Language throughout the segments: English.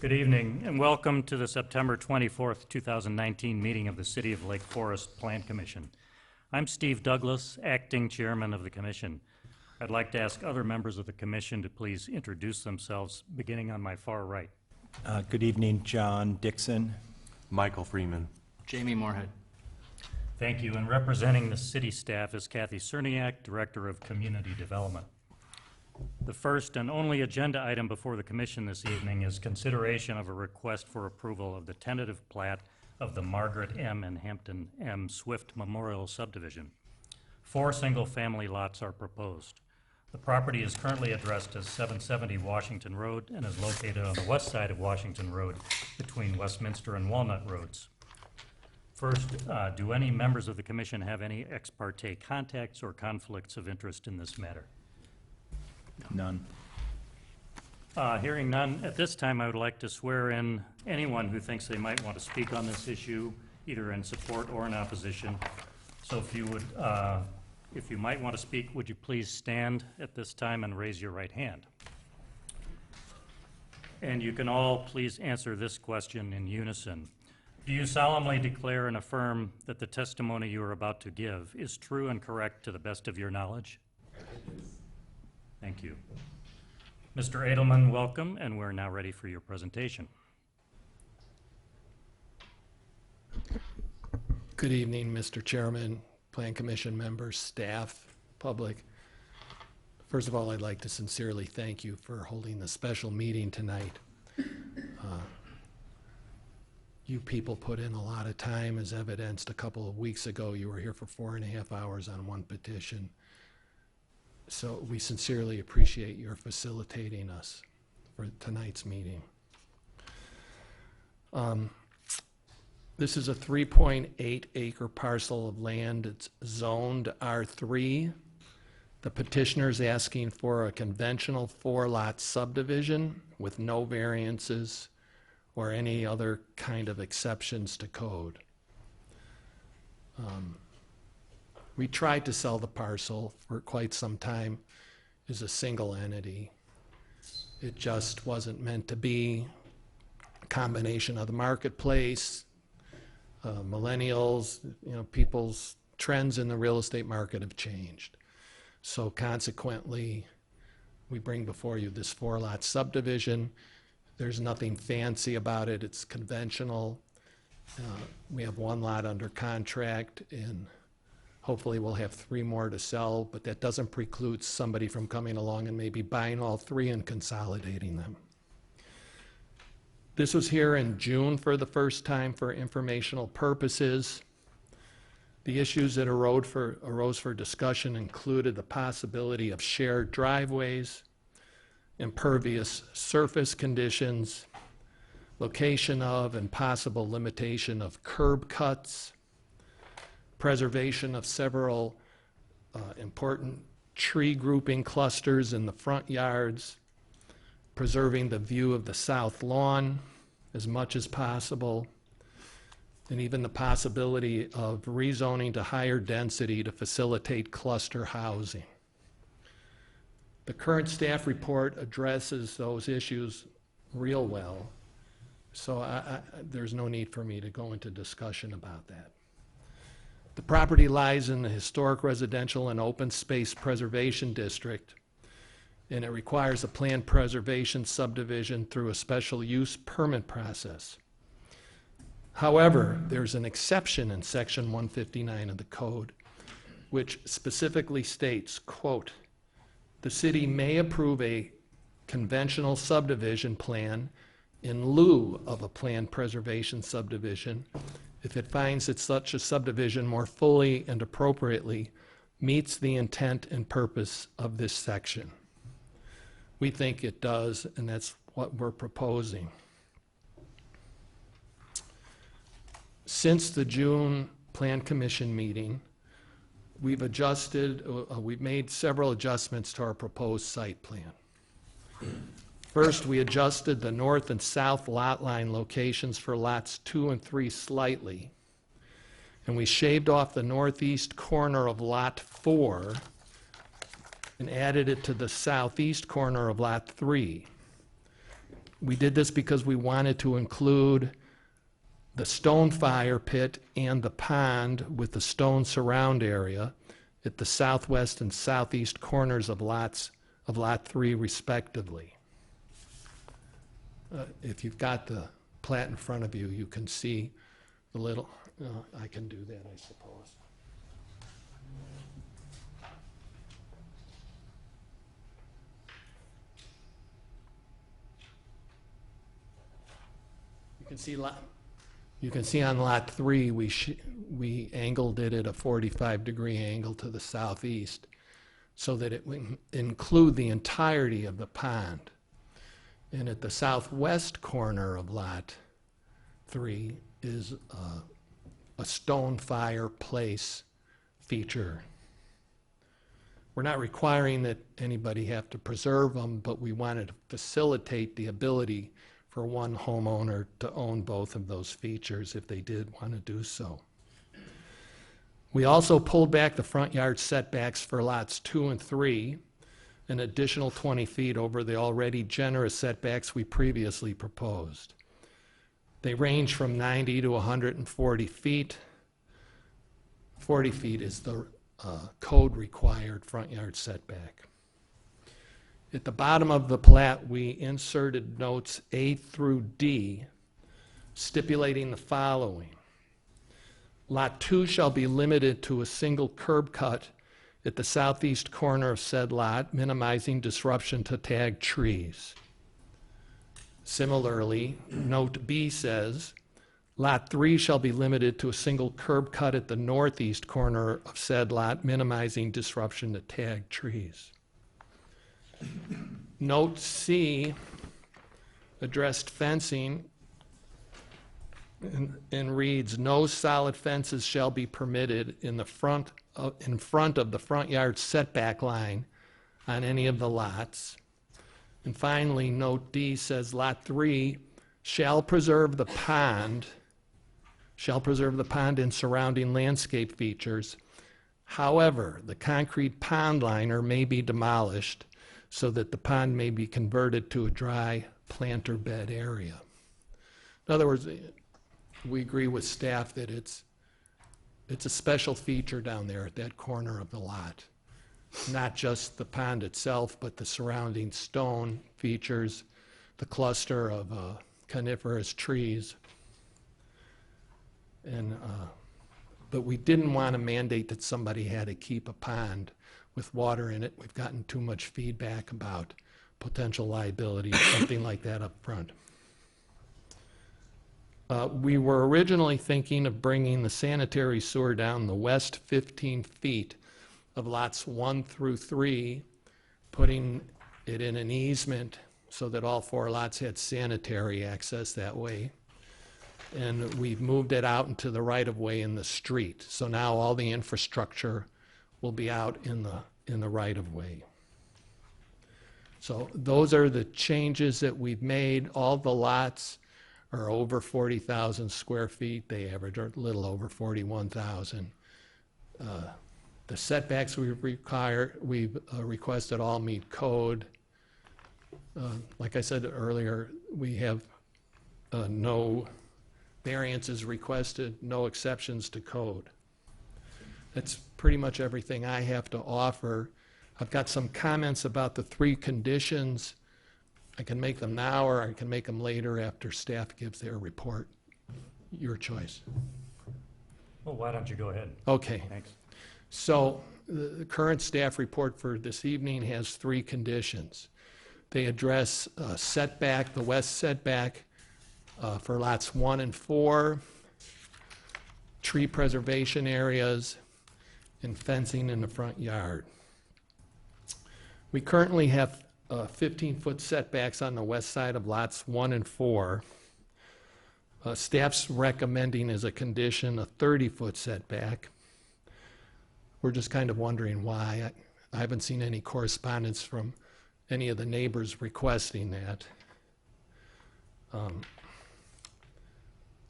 Good evening and welcome to the September 24th, 2019 meeting of the City of Lake Forest Plan Commission. I'm Steve Douglas, acting chairman of the commission. I'd like to ask other members of the commission to please introduce themselves, beginning on my far right. Good evening, John Dixon. Michael Freeman. Jamie Moorhead. Thank you. And representing the city staff is Kathy Cerniak, Director of Community Development. The first and only agenda item before the commission this evening is consideration of a request for approval of the tentative plat of the Margaret M. and Hampton M. Swift Memorial Subdivision. 4 single-family lots are proposed. The property is currently addressed as 770 Washington Road and is located on the west side of Washington Road between Westminster and Walnut Roads. First, do any members of the commission have any ex parte contacts or conflicts of interest in this matter? None. Hearing none, at this time I would like to swear in anyone who thinks they might want to speak on this issue, either in support or in opposition. So if you might want to speak, would you please stand at this time and raise your right hand? And you can all please answer this question in unison. Do you solemnly declare and affirm that the testimony you are about to give is true and correct to the best of your knowledge? Thank you. Mr. Edelman, welcome, and we're now ready for your presentation. Good evening, Mr. Chairman, Plan Commission members, staff, public. First of all, I'd like to sincerely thank you for holding the special meeting tonight. You people put in a lot of time, as evidenced a couple of weeks ago. You were here for 4.5 hours on one petition. So we sincerely appreciate your facilitating us for tonight's meeting. This is a 3.8 acre parcel of land. It's zoned R3. The petitioner is asking for a conventional 4-lot subdivision with no variances or any other kind of exceptions to code. We tried to sell the parcel for quite some time as a single entity. It just wasn't meant to be. A combination of the marketplace, millennials, people's trends in the real estate market have changed. So consequently, we bring before you this 4-lot subdivision. There's nothing fancy about it. It's conventional. We have 1 lot under contract, and hopefully we'll have 3 more to sell, but that doesn't preclude somebody from coming along and maybe buying all 3 and consolidating them. This was here in June for the first time for informational purposes. The issues that arose for discussion included the possibility of shared driveways, impervious surface conditions, location of and possible limitation of curb cuts, preservation of several important tree grouping clusters in the front yards, preserving the view of the south lawn as much as possible, and even the possibility of rezoning to higher density to facilitate cluster housing. The current staff report addresses those issues real well, so there's no need for me to go into discussion about that. The property lies in the Historic Residential and Open Space Preservation District, and it requires a planned preservation subdivision through a special use permit process. However, there's an exception in Section 159 of the code, which specifically states, quote, "The city may approve a conventional subdivision plan in lieu of a planned preservation subdivision if it finds that such a subdivision more fully and appropriately meets the intent and purpose of this section." We think it does, and that's what we're proposing. Since the June Plan Commission meeting, we've made several adjustments to our proposed site plan. First, we adjusted the north and south lot line locations for lots 2 and 3 slightly, and we shaved off the northeast corner of lot 4 and added it to the southeast corner of lot 3. We did this because we wanted to include the stone fire pit and the pond with the stone surround area at the southwest and southeast corners of Lot 3 respectively. If you've got the plat in front of you, you can see the little, I can do that, I suppose. You can see on Lot 3, we angled it at a 45-degree angle to the southeast so that it would include the entirety of the pond. And at the southwest corner of Lot 3 is a stone fireplace feature. We're not requiring that anybody have to preserve them, but we wanted to facilitate the ability for one homeowner to own both of those features if they did want to do so. We also pulled back the front yard setbacks for lots 2 and 3, an additional 20 feet over the already generous setbacks we previously proposed. They range from 90 to 140 feet. 40 feet is the code required front yard setback. At the bottom of the plat, we inserted notes A through D, stipulating the following. Lot 2 shall be limited to a single curb cut at the southeast corner of said lot, minimizing disruption to tagged trees. Similarly, note B says, Lot 3 shall be limited to a single curb cut at the northeast corner of said lot, minimizing disruption to tagged trees. Note C addressed fencing and reads, no solid fences shall be permitted in front of the front yard setback line on any of the lots. And finally, note D says Lot 3 shall preserve the pond and surrounding landscape features. However, the concrete pond liner may be demolished so that the pond may be converted to a dry planter bed area. In other words, we agree with staff that it's a special feature down there at that corner of the lot. Not just the pond itself, but the surrounding stone features, the cluster of coniferous trees. But we didn't want to mandate that somebody had to keep a pond with water in it. We've gotten too much feedback about potential liability or something like that up front. We were originally thinking of bringing the sanitary sewer down the west 15 feet of lots 1 through 3, putting it in an easement so that all 4 lots had sanitary access that way. And we've moved it out into the right-of-way in the street. So now all the infrastructure will be out in the right-of-way. So those are the changes that we've made. All the lots are over 40,000 square feet. They average a little over 41,000. The setbacks we've requested all meet code. Like I said earlier, we have no variances requested, no exceptions to code. That's pretty much everything I have to offer. I've got some comments about the 3 conditions. I can make them now or I can make them later after staff gives their report. Your choice. Well, why don't you go ahead? Okay. Thanks. So the current staff report for this evening has 3 conditions. They address setback, the west setback for lots 1 and 4, tree preservation areas, and fencing in the front yard. We currently have 15-foot setbacks on the west side of lots 1 and 4. Staff's recommending as a condition a 30-foot setback. We're just kind of wondering why. I haven't seen any correspondence from any of the neighbors requesting that.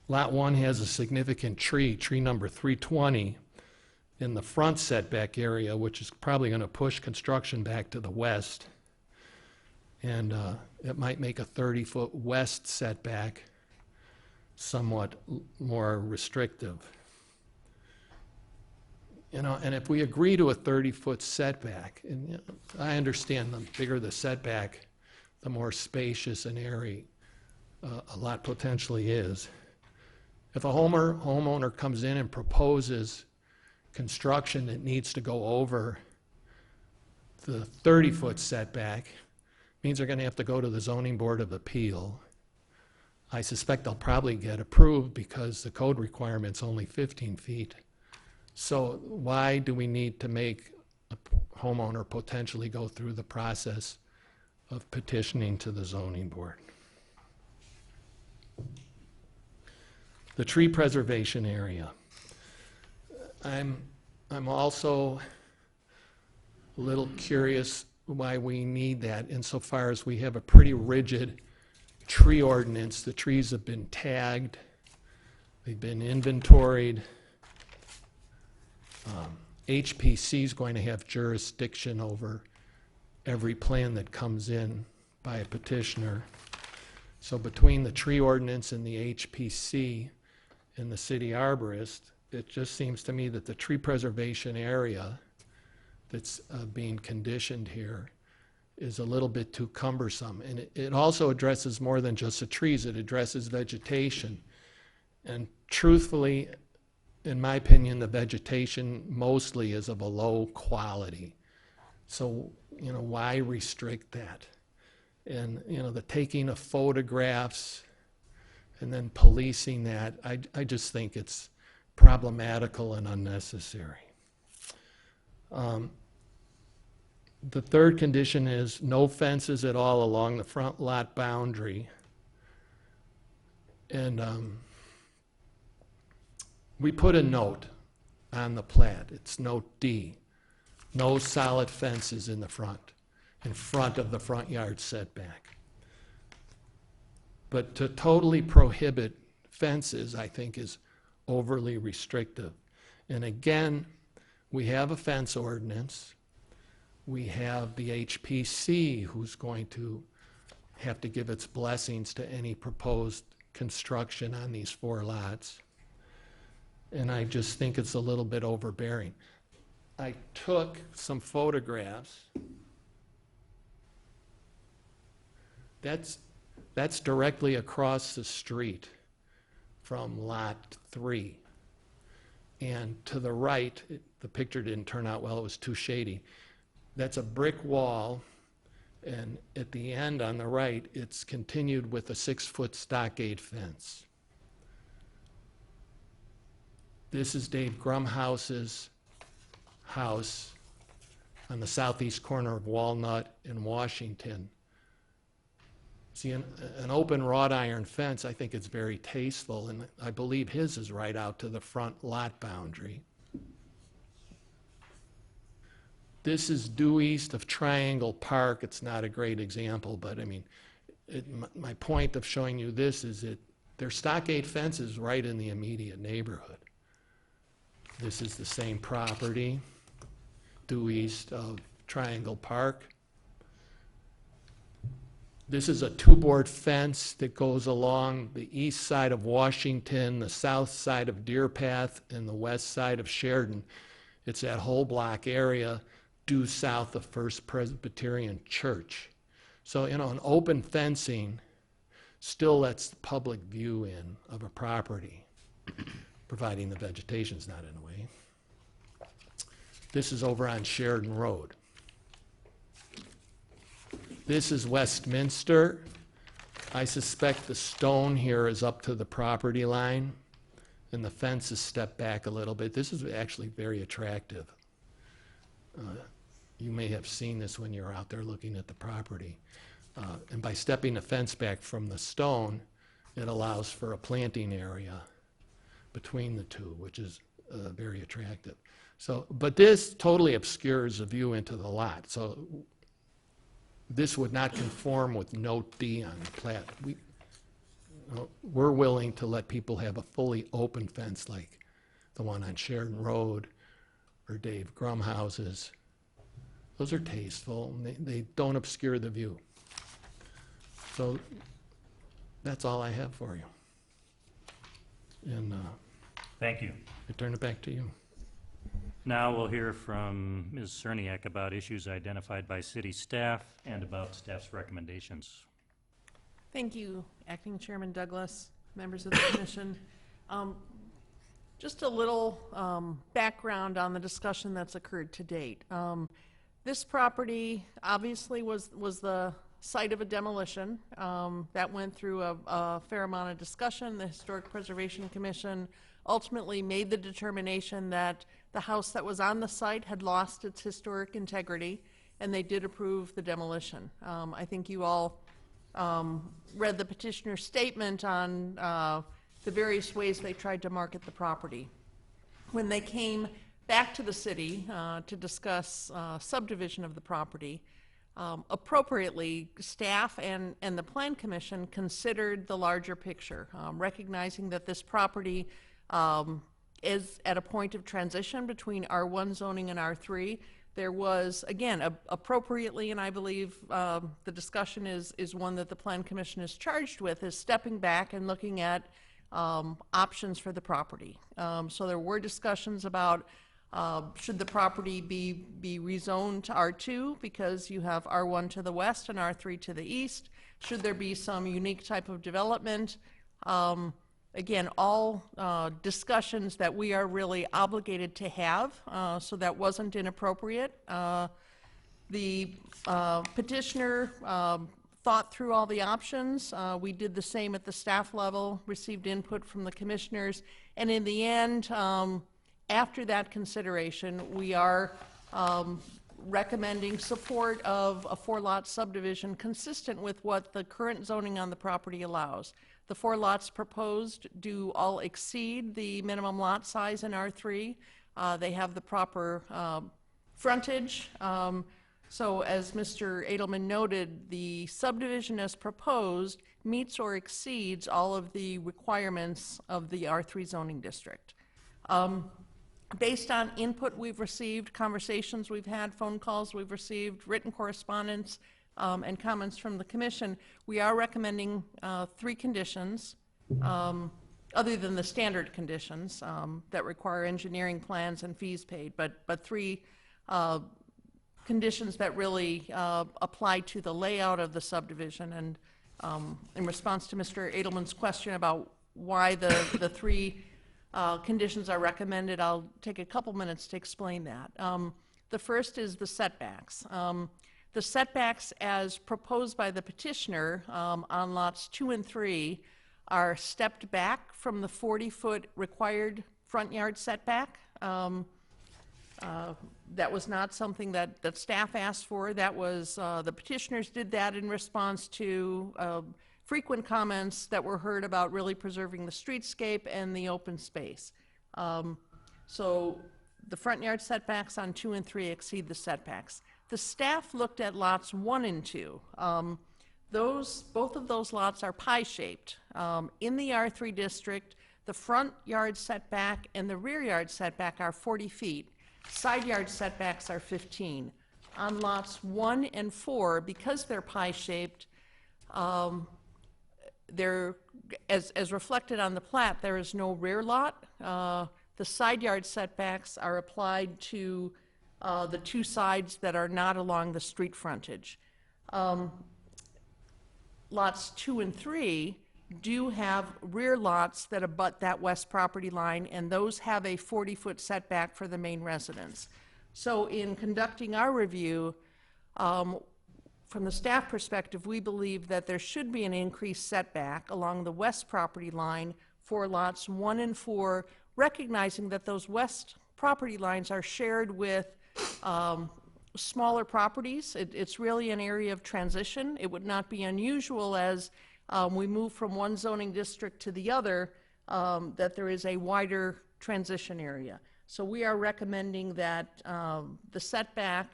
Lot 1 has a significant tree number 320, in the front setback area, which is probably going to push construction back to the west. And it might make a 30-foot west setback somewhat more restrictive. You know, and if we agree to a 30-foot setback, and you know, I understand the bigger the setback, the more spacious and airy a lot potentially is. If a homeowner comes in and proposes construction that needs to go over the 30-foot setback, means they're going to have to go to the Zoning Board of Appeal. I suspect they'll probably get approved because the code requirement's only 15 feet. So why do we need to make a homeowner potentially go through the process of petitioning to the zoning board? The tree preservation area. I'm also a little curious why we need that insofar as we have a pretty rigid tree ordinance. The trees have been tagged, they've been inventoried. HPC is going to have jurisdiction over every plan that comes in by a petitioner. So between the tree ordinance and the HPC and the city arborist, it just seems to me that the tree preservation area that's being conditioned here is a little bit too cumbersome. And it also addresses more than just the trees, it addresses vegetation. And truthfully, in my opinion, the vegetation mostly is of a low quality. So, you know, why restrict that? And, you know, the taking of photographs and then policing that, I just think it's problematical and unnecessary. The third condition is no fences at all along the front lot boundary. And we put a note on the plat. It's note D. No solid fences in front of the front yard setback. But to totally prohibit fences, I think, is overly restrictive. And again, we have a fence ordinance. We have the HPC who's going to have to give its blessings to any proposed construction on these 4 lots. And I just think it's a little bit overbearing. I took some photographs. That's directly across the street from lot 3. And to the right, the picture didn't turn out well, it was too shady. That's a brick wall, and at the end on the right, it's continued with a 6-foot stockade fence. This is Dave Grumhouse's house on the southeast corner of Walnut in Washington. See, an open wrought iron fence, I think it's very tasteful, and I believe his is right out to the front lot boundary. This is due east of Triangle Park. It's not a great example, but I mean, my point of showing you this is that there's stockade fences right in the immediate neighborhood. This is the same property, due east of Triangle Park. This is a 2-board fence that goes along the east side of Washington, the south side of Deer Path, and the west side of Sheridan. It's that whole block area due south of First Presbyterian Church. So, you know, an open fencing still lets the public view in of a property, providing the vegetation's not in the way. This is over on Sheridan Road. This is Westminster. I suspect the stone here is up to the property line, and the fence is stepped back a little bit. This is actually very attractive. You may have seen this when you're out there looking at the property. And by stepping the fence back from the stone, it allows for a planting area between the two, which is very attractive. So, but this totally obscures the view into the lot. So this would not conform with Note D on the plat. We're willing to let people have a fully open fence like the one on Sheridan Road or Dave Grumhouse's. Those are tasteful, and they don't obscure the view. So that's all I have for you. And Thank you. I turn it back to you. Now we'll hear from Ms. Cerniak about issues identified by city staff and about staff's recommendations. Thank you, Acting Chairman Douglas, members of the commission. Just a little background on the discussion that's occurred to date. This property obviously was the site of a demolition. That went through a fair amount of discussion. The Historic Preservation Commission ultimately made the determination that the house that was on the site had lost its historic integrity, and they did approve the demolition. I think you all read the petitioner's statement on the various ways they tried to market the property. When they came back to the city to discuss subdivision of the property, appropriately, staff and the Plan Commission considered the larger picture, recognizing that this property is at a point of transition between R1 zoning and R3. There was, again, appropriately, and I believe the discussion is one that the Plan Commission is charged with, is stepping back and looking at options for the property. So there were discussions about should the property be rezoned to R2 because you have R1 to the west and R3 to the east? Should there be some unique type of development? Again, all discussions that we are really obligated to have, so that wasn't inappropriate. The petitioner thought through all the options. We did the same at the staff level, received input from the commissioners, and in the end, after that consideration, we are recommending support of a 4-lot subdivision consistent with what the current zoning on the property allows. The 4 lots proposed do all exceed the minimum lot size in R3. They have the proper frontage. So as Mr. Edelman noted, the subdivision as proposed meets or exceeds all of the requirements of the R3 zoning district. Based on input we've received, conversations we've had, phone calls we've received, written correspondence, and comments from the commission, we are recommending 3 conditions, other than the standard conditions that require engineering plans and fees paid, but 3 conditions that really apply to the layout of the subdivision. And in response to Mr. Edelman's question about why the 3 conditions are recommended, I'll take a couple minutes to explain that. The first is the setbacks. The setbacks as proposed by the petitioner on lots 2 and 3 are stepped back from the 40-foot required front yard setback. That was not something that staff asked for. That was, the petitioners did that in response to frequent comments that were heard about really preserving the streetscape and the open space. So the front yard setbacks on 2 and 3 exceed the setbacks. The staff looked at lots 1 and 2. Both of those lots are pie-shaped. In the R3 district, the front yard setback and the rear yard setback are 40 feet. Side yard setbacks are 15. On lots 1 and 4, because they're pie-shaped, as reflected on the plat, there is no rear lot. The side yard setbacks are applied to the 2 sides that are not along the street frontage. Lots 2 and 3 do have rear lots that abut that west property line, and those have a 40-foot setback for the main residence. So in conducting our review, from the staff perspective, we believe that there should be an increased setback along the west property line for lots 1 and 4, recognizing that those west property lines are shared with smaller properties. It's really an area of transition. It would not be unusual as we move from one zoning district to the other that there is a wider transition area. So we are recommending that the setback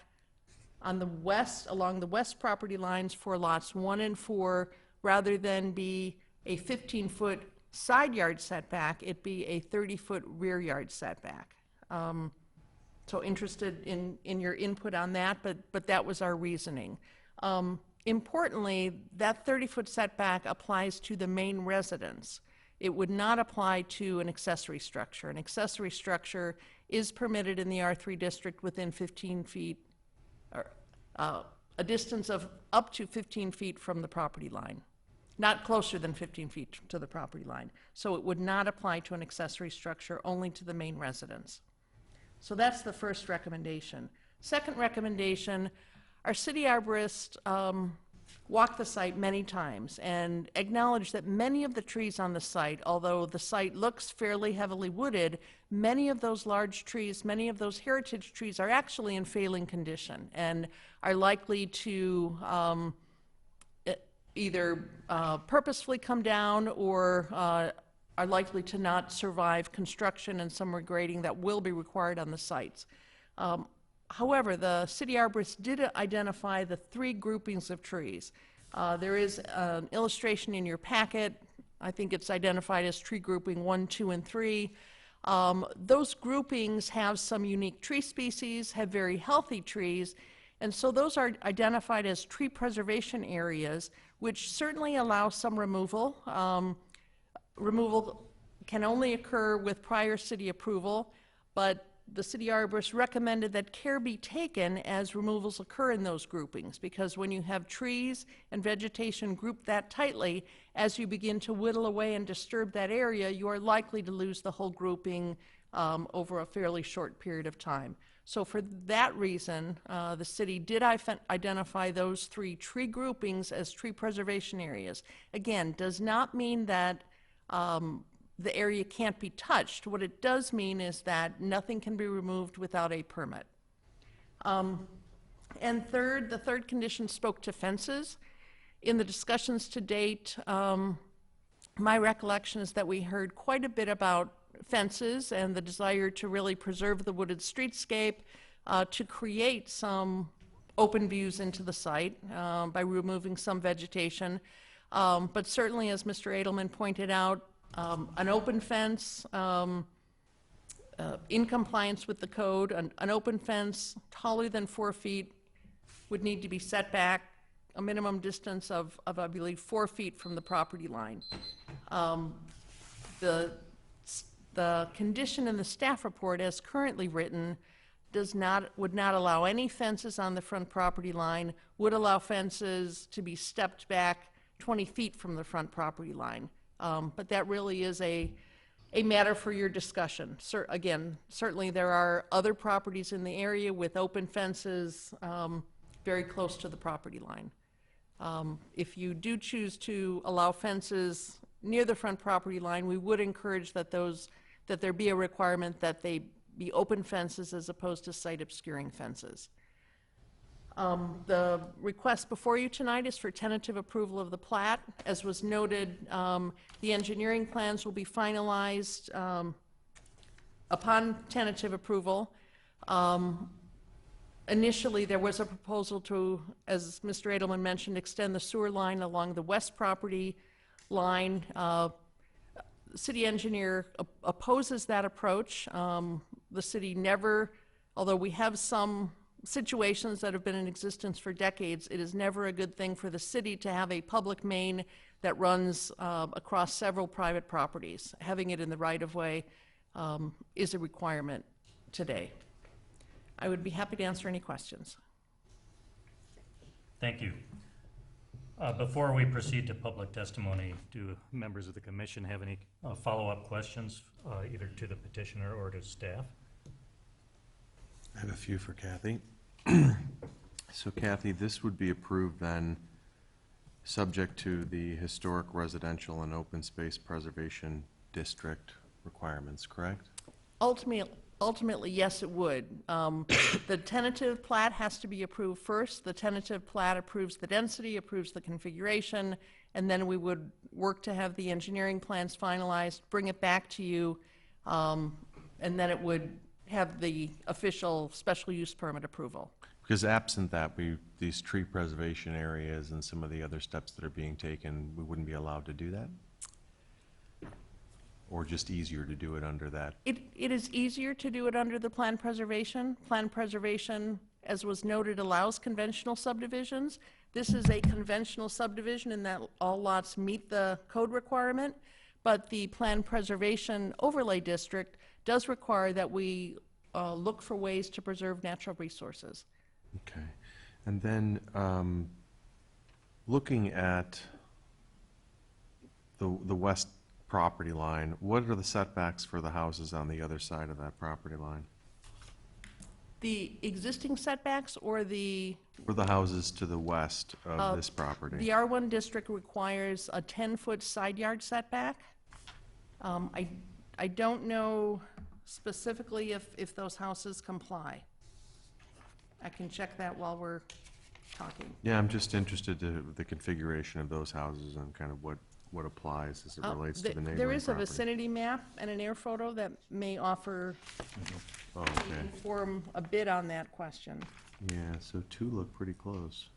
on the west, along the west property lines for lots 1 and 4, rather than be a 15-foot side yard setback, it be a 30-foot rear yard setback. So interested in your input on that, but that was our reasoning. Importantly, that 30-foot setback applies to the main residence. It would not apply to an accessory structure. An accessory structure is permitted in the R3 district within 15 feet, or a distance of up to 15 feet from the property line, not closer than 15 feet to the property line. So it would not apply to an accessory structure, only to the main residence. So that's the first recommendation. Second recommendation, our city arborist walked the site many times and acknowledged that many of the trees on the site, although the site looks fairly heavily wooded, many of those large trees, many of those heritage trees are actually in failing condition and are likely to either purposefully come down or are likely to not survive construction and some regrading that will be required on the sites. However, the city arborist did identify the 3 groupings of trees. There is an illustration in your packet. I think it's identified as tree grouping 1, 2, and 3. Those groupings have some unique tree species, have very healthy trees, and so those are identified as tree preservation areas, which certainly allow some removal. Removal can only occur with prior city approval, but the city arborist recommended that care be taken as removals occur in those groupings, because when you have trees and vegetation grouped that tightly, as you begin to whittle away and disturb that area, you are likely to lose the whole grouping over a fairly short period of time. So for that reason, the city did identify those 3 tree groupings as tree preservation areas. Again, does not mean that the area can't be touched. What it does mean is that nothing can be removed without a permit. And third, the third condition spoke to fences. In the discussions to date, my recollection is that we heard quite a bit about fences and the desire to really preserve the wooded streetscape, to create some open views into the site by removing some vegetation. But certainly, as Mr. Edelman pointed out, an open fence in compliance with the code, an open fence taller than 4 feet would need to be set back a minimum distance of I believe, 4 feet from the property line. The condition in the staff report as currently written would not allow any fences on the front property line, would allow fences to be stepped back 20 feet from the front property line. But that really is a matter for your discussion. Again, certainly there are other properties in the area with open fences very close to the property line. If you do choose to allow fences near the front property line, we would encourage that there be a requirement that they be open fences as opposed to site obscuring fences. The request before you tonight is for tentative approval of the plat. As was noted, the engineering plans will be finalized upon tentative approval. Initially, there was a proposal to, as Mr. Edelman mentioned, extend the sewer line along the west property line. The city engineer opposes that approach. The city never, although we have some situations that have been in existence for decades, it is never a good thing for the city to have a public main that runs across several private properties. Having it in the right-of-way is a requirement today. I would be happy to answer any questions. Thank you. Before we proceed to public testimony, do members of the commission have any follow-up questions, either to the petitioner or to staff? I have a few for Kathy. So Kathy, this would be approved then, subject to the historic residential and open space preservation district requirements, correct? Ultimately, yes, it would. The tentative plat has to be approved first. The tentative plat approves the density, approves the configuration, and then we would work to have the engineering plans finalized, bring it back to you, and then it would have the official special use permit approval. Because absent that, these tree preservation areas and some of the other steps that are being taken, we wouldn't be allowed to do that? Or just easier to do it under that? It is easier to do it under the plan preservation. Plan preservation, as was noted, allows conventional subdivisions. This is a conventional subdivision in that all lots meet the code requirement, but the Plan Preservation Overlay District does require that we look for ways to preserve natural resources. Okay. And then, looking at the west property line, what are the setbacks for the houses on the other side of that property line? The existing setbacks or the For the houses to the west of this property? The R1 district requires a 10-foot side yard setback. I don't know specifically if those houses comply. I can check that while we're talking. Yeah, I'm just interested to the configuration of those houses and kind of what applies as it relates to the neighboring There is a property. vicinity map and an air photo that may offer, Oh, okay. inform a bit on that question. Yeah, so two look pretty close.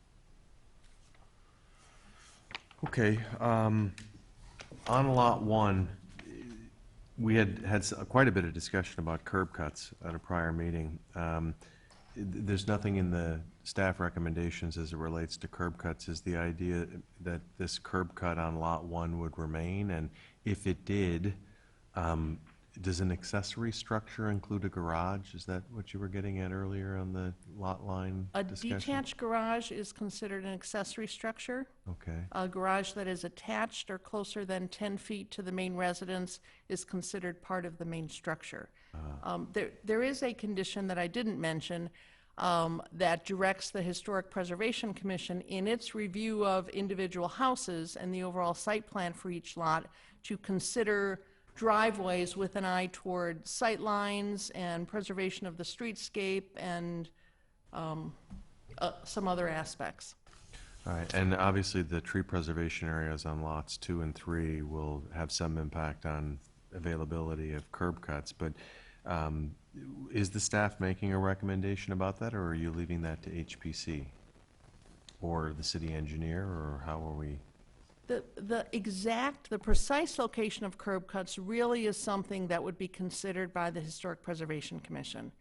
Okay, on lot one, we had quite a bit of discussion about curb cuts at a prior meeting. There's nothing in the staff recommendations as it relates to curb cuts. Is the idea that this curb cut on lot one would remain? And if it did, does an accessory structure include a garage? Is that what you were getting at earlier on the lot line A discussion? detached garage is considered an accessory structure. Okay, A garage that is attached or closer than 10 feet to the main residence is considered part of the main structure. There is a condition that I didn't mention that directs the Historic Preservation Commission in its review of individual houses and the overall site plan for each lot to consider driveways with an eye toward sight lines and preservation of the streetscape and some other aspects. all right, and obviously the tree preservation areas on lots 2 and 3 will have some impact on availability of curb cuts, but is the staff making a recommendation about that, or are you leaving that to HPC? Or the city engineer, or how are we? The precise location of curb cuts really is something that would be considered by the Historic Preservation Commission.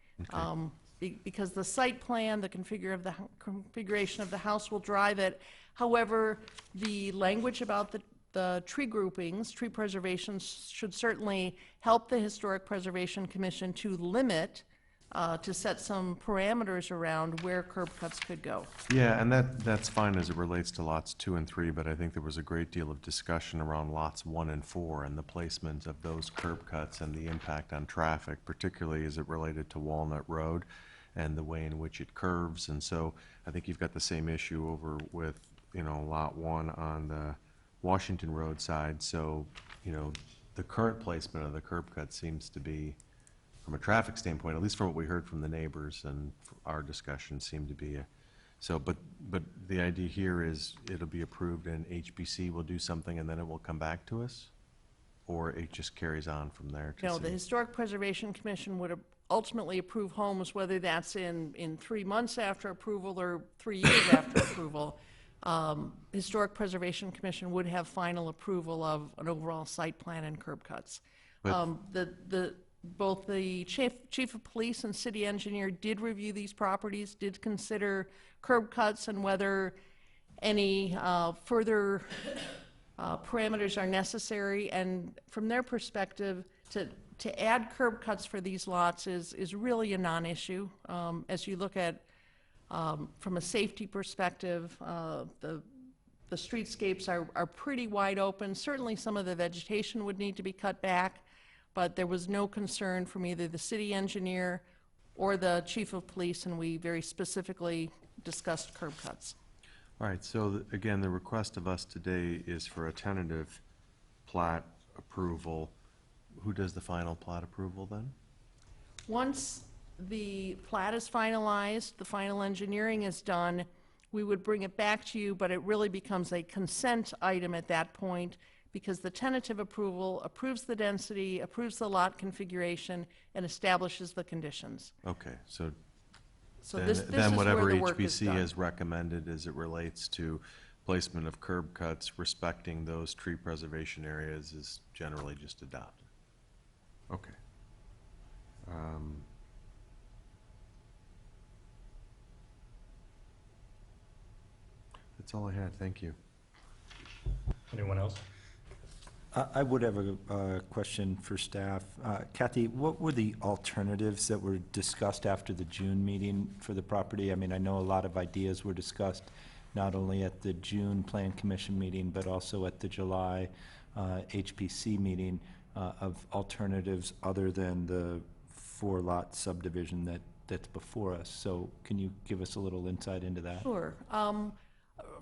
Because the site plan, the configuration of the house will drive it. However, the language about the tree groupings, tree preservation should certainly help the Historic Preservation Commission to limit, to set some parameters around where curb cuts could go. Yeah, and that's fine as it relates to lots 2 and 3, but I think there was a great deal of discussion around lots 1 and 4 and the placement of those curb cuts and the impact on traffic, particularly as it related to Walnut Road and the way in which it curves. And so I think you've got the same issue over with, lot 1 on the Washington Road side. So, the current placement of the curb cut seems to be, from a traffic standpoint, at least from what we heard from the neighbors and our discussion, seemed to be but the idea here is it'll be approved and HBC will do something and then it will come back to us? Or it just carries on from there to No, see? the Historic Preservation Commission would ultimately approve homes, whether that's in 3 months after approval or 3 years after approval. Historic Preservation Commission would have final approval of an overall site plan and curb cuts. But- Both the chief of police and city engineer did review these properties, did consider curb cuts and whether any further parameters are necessary. And from their perspective, to add curb cuts for these lots is really a non-issue. As you look at, from a safety perspective, the streetscapes are pretty wide open. Certainly some of the vegetation would need to be cut back, but there was no concern from either the city engineer or the chief of police, and we very specifically discussed curb cuts. All right, so again, the request of us today is for a tentative plat approval. Who does the final plat approval then? Once the plat is finalized, the final engineering is done, we would bring it back to you, but it really becomes a consent item at that point, because the tentative approval approves the density, approves the lot configuration, and establishes the conditions. Okay, so So then this then is whatever where the work is HBC done. has recommended as it relates to placement of curb cuts, respecting those tree preservation areas is generally just adopted. Okay. That's all I had, thank you. Anyone else? I would have a question for staff. Kathy, what were the alternatives that were discussed after the June meeting for the property? I mean, I know a lot of ideas were discussed, not only at the June Plan Commission meeting, but also at the July HPC meeting of alternatives other than the 4-lot subdivision that's before us. So can you give us a little insight into that? Sure.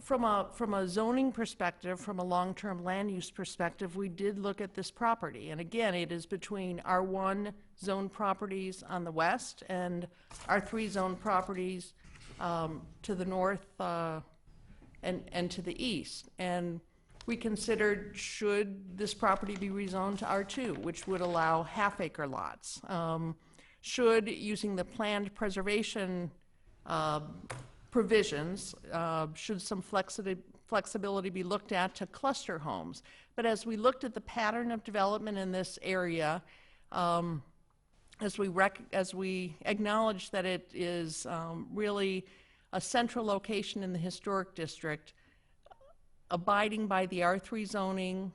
From a zoning perspective, from a long-term land use perspective, we did look at this property. And again, it is between R1 zone properties on the west and R3 zone properties to the north and to the east. And we considered, should this property be rezoned to R2, which would allow half-acre lots? Should, using the planned preservation provisions, should some flexibility be looked at to cluster homes? But as we looked at the pattern of development in this area, as we acknowledge that it is really a central location in the historic district, abiding by the R3 zoning,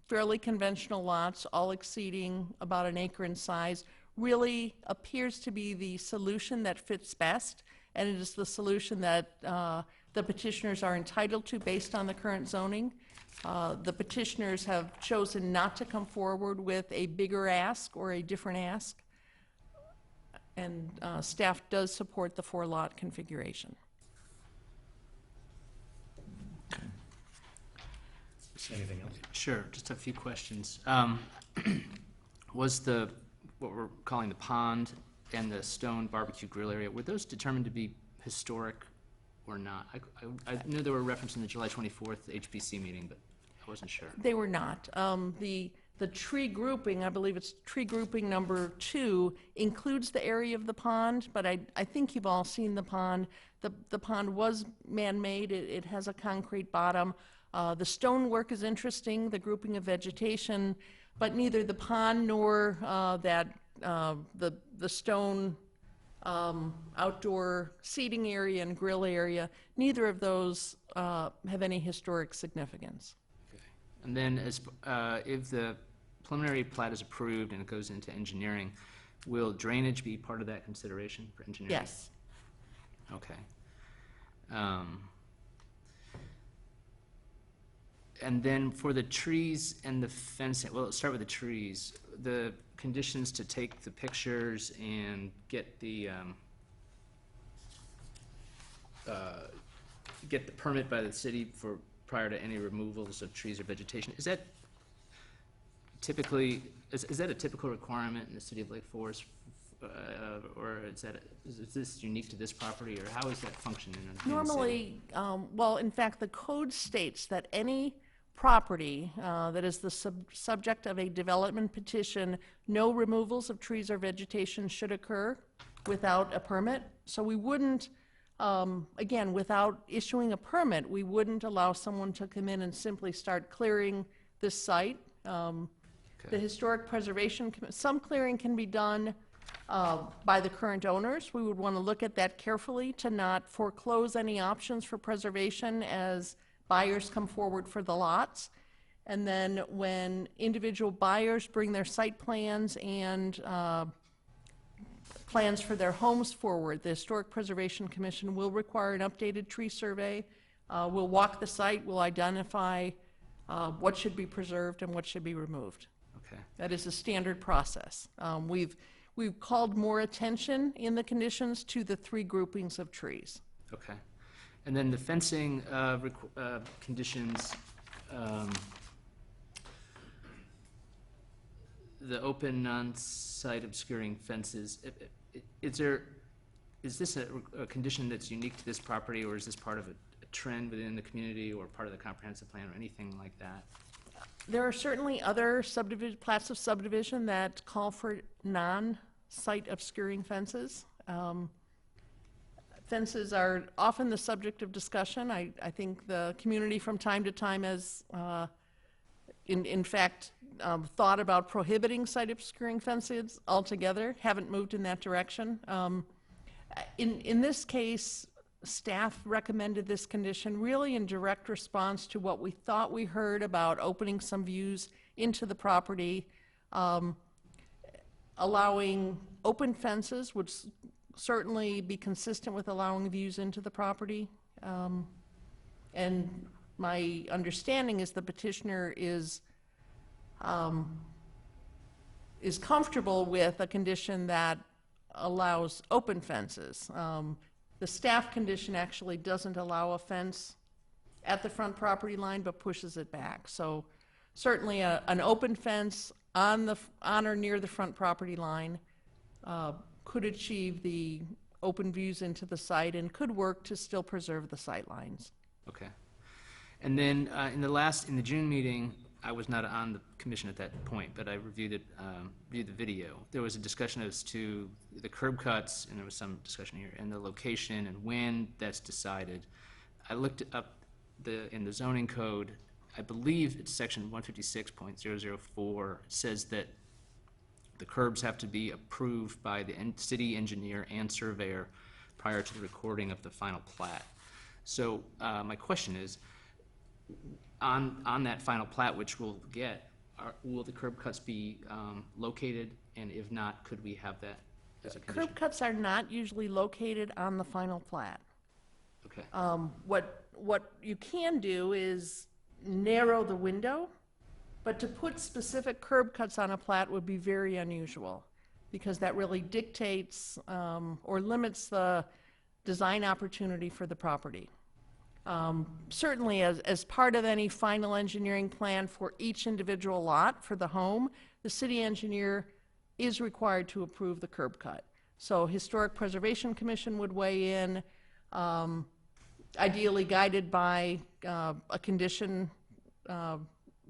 fairly conventional lots, all exceeding about an acre in size, really appears to be the solution that fits best, and it is the solution that the petitioners are entitled to based on the current zoning. The petitioners have chosen not to come forward with a bigger ask or a different ask, and staff does support the 4-lot configuration. Anything else? Sure, just a few questions. Was what we're calling the pond and the stone barbecue grill area, were those determined to be historic or not? I knew there were reference in the July 24th HPC meeting, but I wasn't sure. They were not. The tree grouping, I believe it's tree grouping number 2, includes the area of the pond, but I think you've all seen the pond. The pond was man-made. It has a concrete bottom. The stonework is interesting, the grouping of vegetation, but neither the pond nor the stone outdoor seating area and grill area, neither of those have any historic significance. Okay. And then if the preliminary plat is approved and it goes into engineering, will drainage be part of that consideration for engineering? Yes. Okay. And then for the trees and the fencing, well, let's start with the trees. The conditions to take the pictures and get the permit by the city for prior to any removals of trees or vegetation, is that typically, is that a typical requirement in the city of Lake Forest? Or is this unique to this property, or how is that functioning in the city? Normally, well, in fact, the code states that any property that is the subject of a development petition, no removals of trees or vegetation should occur without a permit. So we wouldn't, again, without issuing a permit, we wouldn't allow someone to come in and simply start clearing this site. The historic preservation, some clearing can be done by the current owners. We would want to look at that carefully to not foreclose any options for preservation as buyers come forward for the lots. And then when individual buyers bring their site plans and plans for their homes forward, the Historic Preservation Commission will require an updated tree survey. We'll walk the site, we'll identify what should be preserved and what should be removed. Okay. That is a standard process. We've called more attention in the conditions to the 3 groupings of trees. Okay. And then the fencing conditions, the open non-site obscuring fences, is this a condition that's unique to this property, or is this part of a trend within the community or part of the comprehensive plan or anything like that? There are certainly other plats of subdivision that call for non-site obscuring fences. Fences are often the subject of discussion. I think the community from time to time has, in fact, thought about prohibiting site obscuring fences altogether, haven't moved in that direction. In this case, staff recommended this condition really in direct response to what we thought we heard about opening some views into the property, allowing open fences would certainly be consistent with allowing views into the property. And my understanding is the petitioner is comfortable with a condition that allows open fences. The staff condition actually doesn't allow a fence at the front property line, but pushes it back. So certainly an open fence on or near the front property line could achieve the open views into the site and could work to still preserve the sight lines. Okay. And then in the June meeting, I was not on the commission at that point, but I reviewed the video. There was a discussion as to the curb cuts, and there was some discussion here, and the location and when that's decided. I looked up in the zoning code, I believe it's section 156.004, says that the curbs have to be approved by the city engineer and surveyor prior to the recording of the final plat. So my question is, on that final plat, which we'll get, will the curb cuts be located? And if not, could we have that as a condition? Curb cuts are not usually located on the final plat. Okay. What you can do is narrow the window, but to put specific curb cuts on a plat would be very unusual, because that really dictates or limits the design opportunity for the property. Certainly, as part of any final engineering plan for each individual lot for the home, the city engineer is required to approve the curb cut. So Historic Preservation Commission would weigh in, ideally guided by a condition,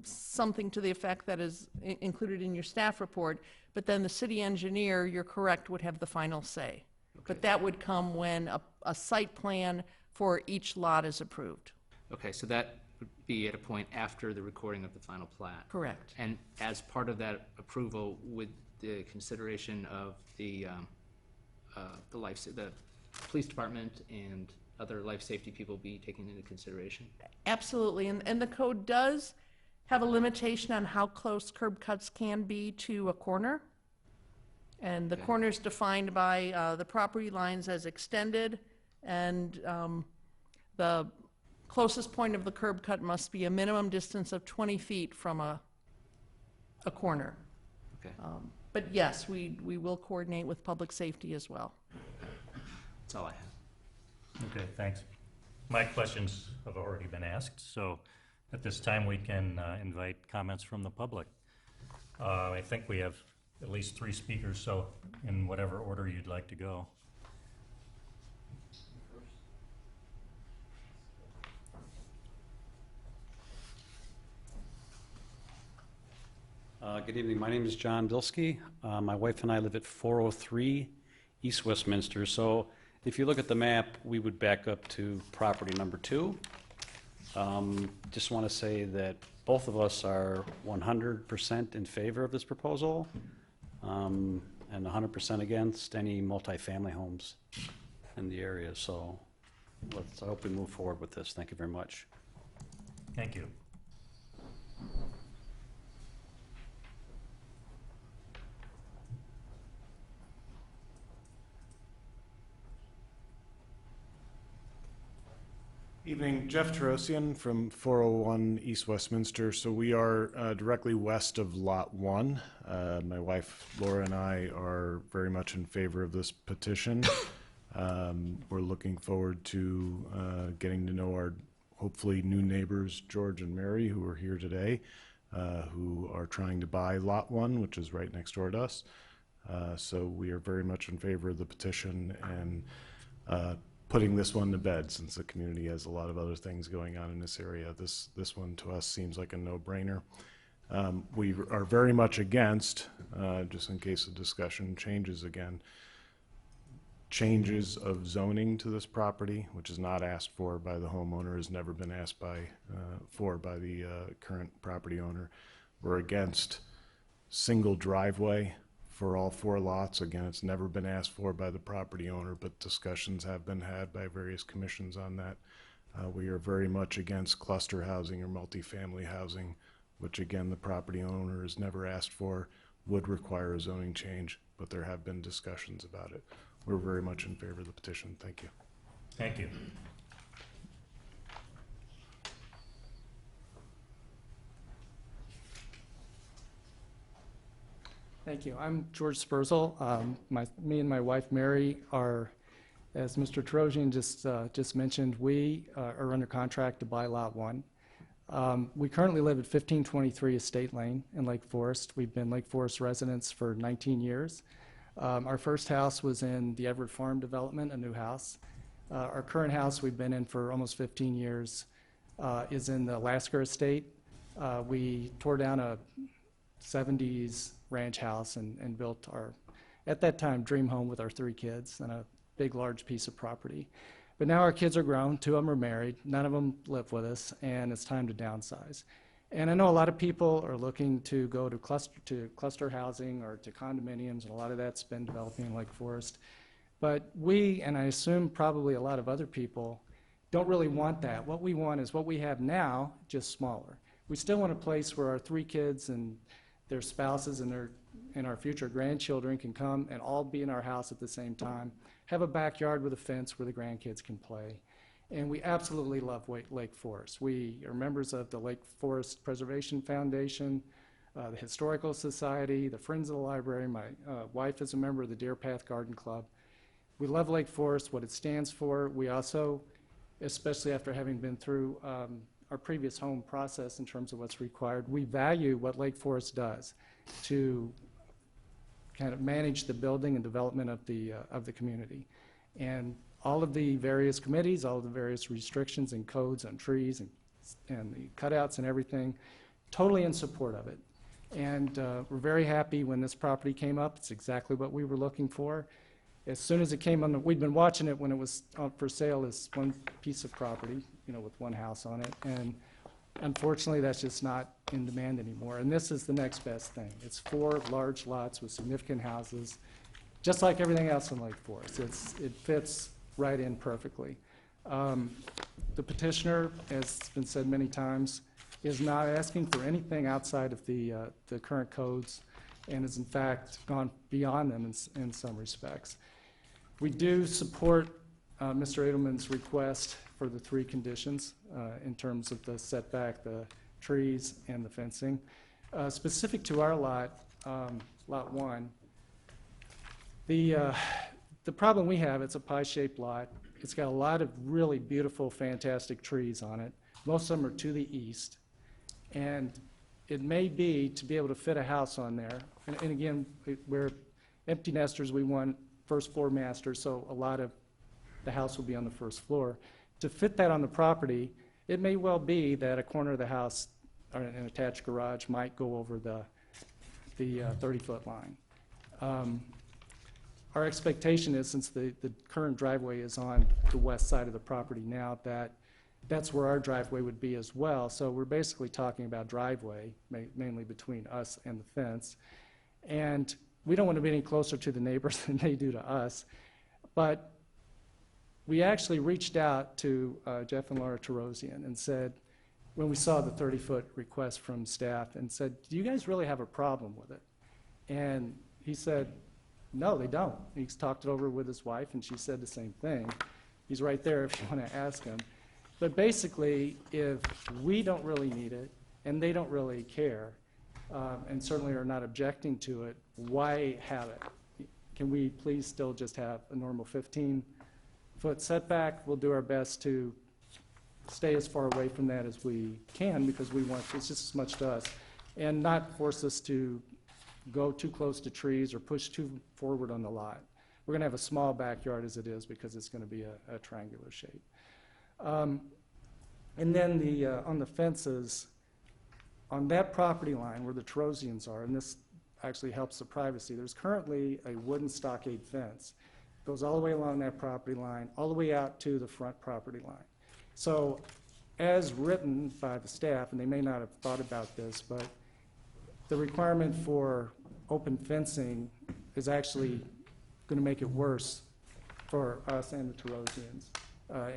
something to the effect that is included in your staff report, but then the city engineer, you're correct, would have the final say. Okay. But that would come when a site plan for each lot is approved. Okay, so that would be at a point after the recording of the final plat. Correct. And as part of that approval, would the consideration of the police department and other life safety people be taken into consideration? Absolutely, and the code does have a limitation on how close curb cuts can be to a corner. And the Okay. corner is defined by the property lines as extended, and the closest point of the curb cut must be a minimum distance of 20 feet from a corner. Okay, But yes, we will coordinate with public safety as well. that's all I have. Okay, thanks. My questions have already been asked, so at this time, we can invite comments from the public. I think we have at least 3 speakers, so in whatever order you'd like to go. Good evening. My name is John Bilski. My wife and I live at 403 East Westminster. So if you look at the map, we would back up to property number 2. Just want to say that both of us are 100% in favor of this proposal, and 100% against any multifamily homes in the area. So I hope we move forward with this. Thank you very much. Thank you. Evening, Jeff Tarosian from 401 East Westminster. So we are directly west of Lot 1. My wife Laura and I are very much in favor of this petition. We're looking forward to getting to know our hopefully new neighbors, George and Mary, who are here today, who are trying to buy Lot 1, which is right next door to us. So we are very much in favor of the petition and putting this one to bed, since the community has a lot of other things going on in this area. This one to us seems like a no-brainer. We are very much against, just in case the discussion changes again, changes of zoning to this property, which is not asked for by the homeowner, has never been asked for by the current property owner. We're against single driveway for all 4 lots. Again, it's never been asked for by the property owner, but discussions have been had by various commissions on that. We are very much against cluster housing or multifamily housing, which again, the property owner has never asked for, would require a zoning change, but there have been discussions about it. We're very much in favor of the petition. Thank you. Thank you. Thank you. I'm George Spurzl. Me and my wife Mary are, as Mr. Trojan just mentioned, we are under contract to buy Lot 1. We currently live at 1523 Estate Lane in Lake Forest. We've been Lake Forest residents for 19 years. Our first house was in the Everett Farm development, a new house. Our current house we've been in for almost 15 years is in the Lasker Estate. We tore down a 70s ranch house and built our, at that time, dream home with our 3 kids and a big, large piece of property. But now our kids are grown, 2 of them are married, none of them live with us, and it's time to downsize. And I know a lot of people are looking to go to cluster housing or to condominiums, and a lot of that's been developing in Lake Forest. But we, and I assume probably a lot of other people, don't really want that. What we want is what we have now, just smaller. We still want a place where our 3 kids and their spouses and our future grandchildren can come and all be in our house at the same time, have a backyard with a fence where the grandkids can play. And we absolutely love Lake Forest. We are members of the Lake Forest Preservation Foundation, the Historical Society, the Friends of the Library. My wife is a member of the Deer Path Garden Club. We love Lake Forest, what it stands for. We also, especially after having been through our previous home process in terms of what's required, we value what Lake Forest does to kind of manage the building and development of the community. And all of the various committees, all of the various restrictions and codes on trees and the cutouts and everything, totally in support of it. And we're very happy when this property came up. It's exactly what we were looking for. As soon as it came on, we'd been watching it when it was for sale as one piece of property, you know, with one house on it. And unfortunately, that's just not in demand anymore. And this is the next best thing. It's 4 large lots with significant houses, just like everything else in Lake Forest. It fits right in perfectly. The petitioner, as has been said many times, is not asking for anything outside of the current codes and has in fact gone beyond them in some respects. We do support Mr. Edelman's request for the 3 conditions in terms of the setback, the trees, and the fencing. Specific to our lot, Lot 1, the problem we have, it's a pie-shaped lot. It's got a lot of really beautiful, fantastic trees on it. Most of them are to the east. And it may be to be able to fit a house on there. And again, we're empty nesters. We want first floor masters, so a lot of the house will be on the first floor. To fit that on the property, it may well be that a corner of the house or an attached garage might go over the 30-foot line. Our expectation is, since the current driveway is on the west side of the property now, that's where our driveway would be as well. So we're basically talking about driveway, mainly between us and the fence. And we don't want to be any closer to the neighbors than they do to us. But we actually reached out to Jeff and Laura Tarosian and said, when we saw the 30-foot request from staff, and said, do you guys really have a problem with it? And he said, no, they don't. He's talked it over with his wife, and she said the same thing. He's right there if you want to ask him. But basically, if we don't really need it, and they don't really care, and certainly are not objecting to it, why have it? Can we please still just have a normal 15-foot setback? We'll do our best to stay as far away from that as we can, because we want, it's just as much to us, and not force us to go too close to trees or push too forward on the lot. We're going to have a small backyard as it is, because it's going to be a triangular shape. And then on the fences, on that property line where the Tarosians are, and this actually helps the privacy, there's currently a wooden stockade fence. It goes all the way along that property line, all the way out to the front property line. So as written by the staff, and they may not have thought about this, but the requirement for open fencing is actually going to make it worse for us and the Terosians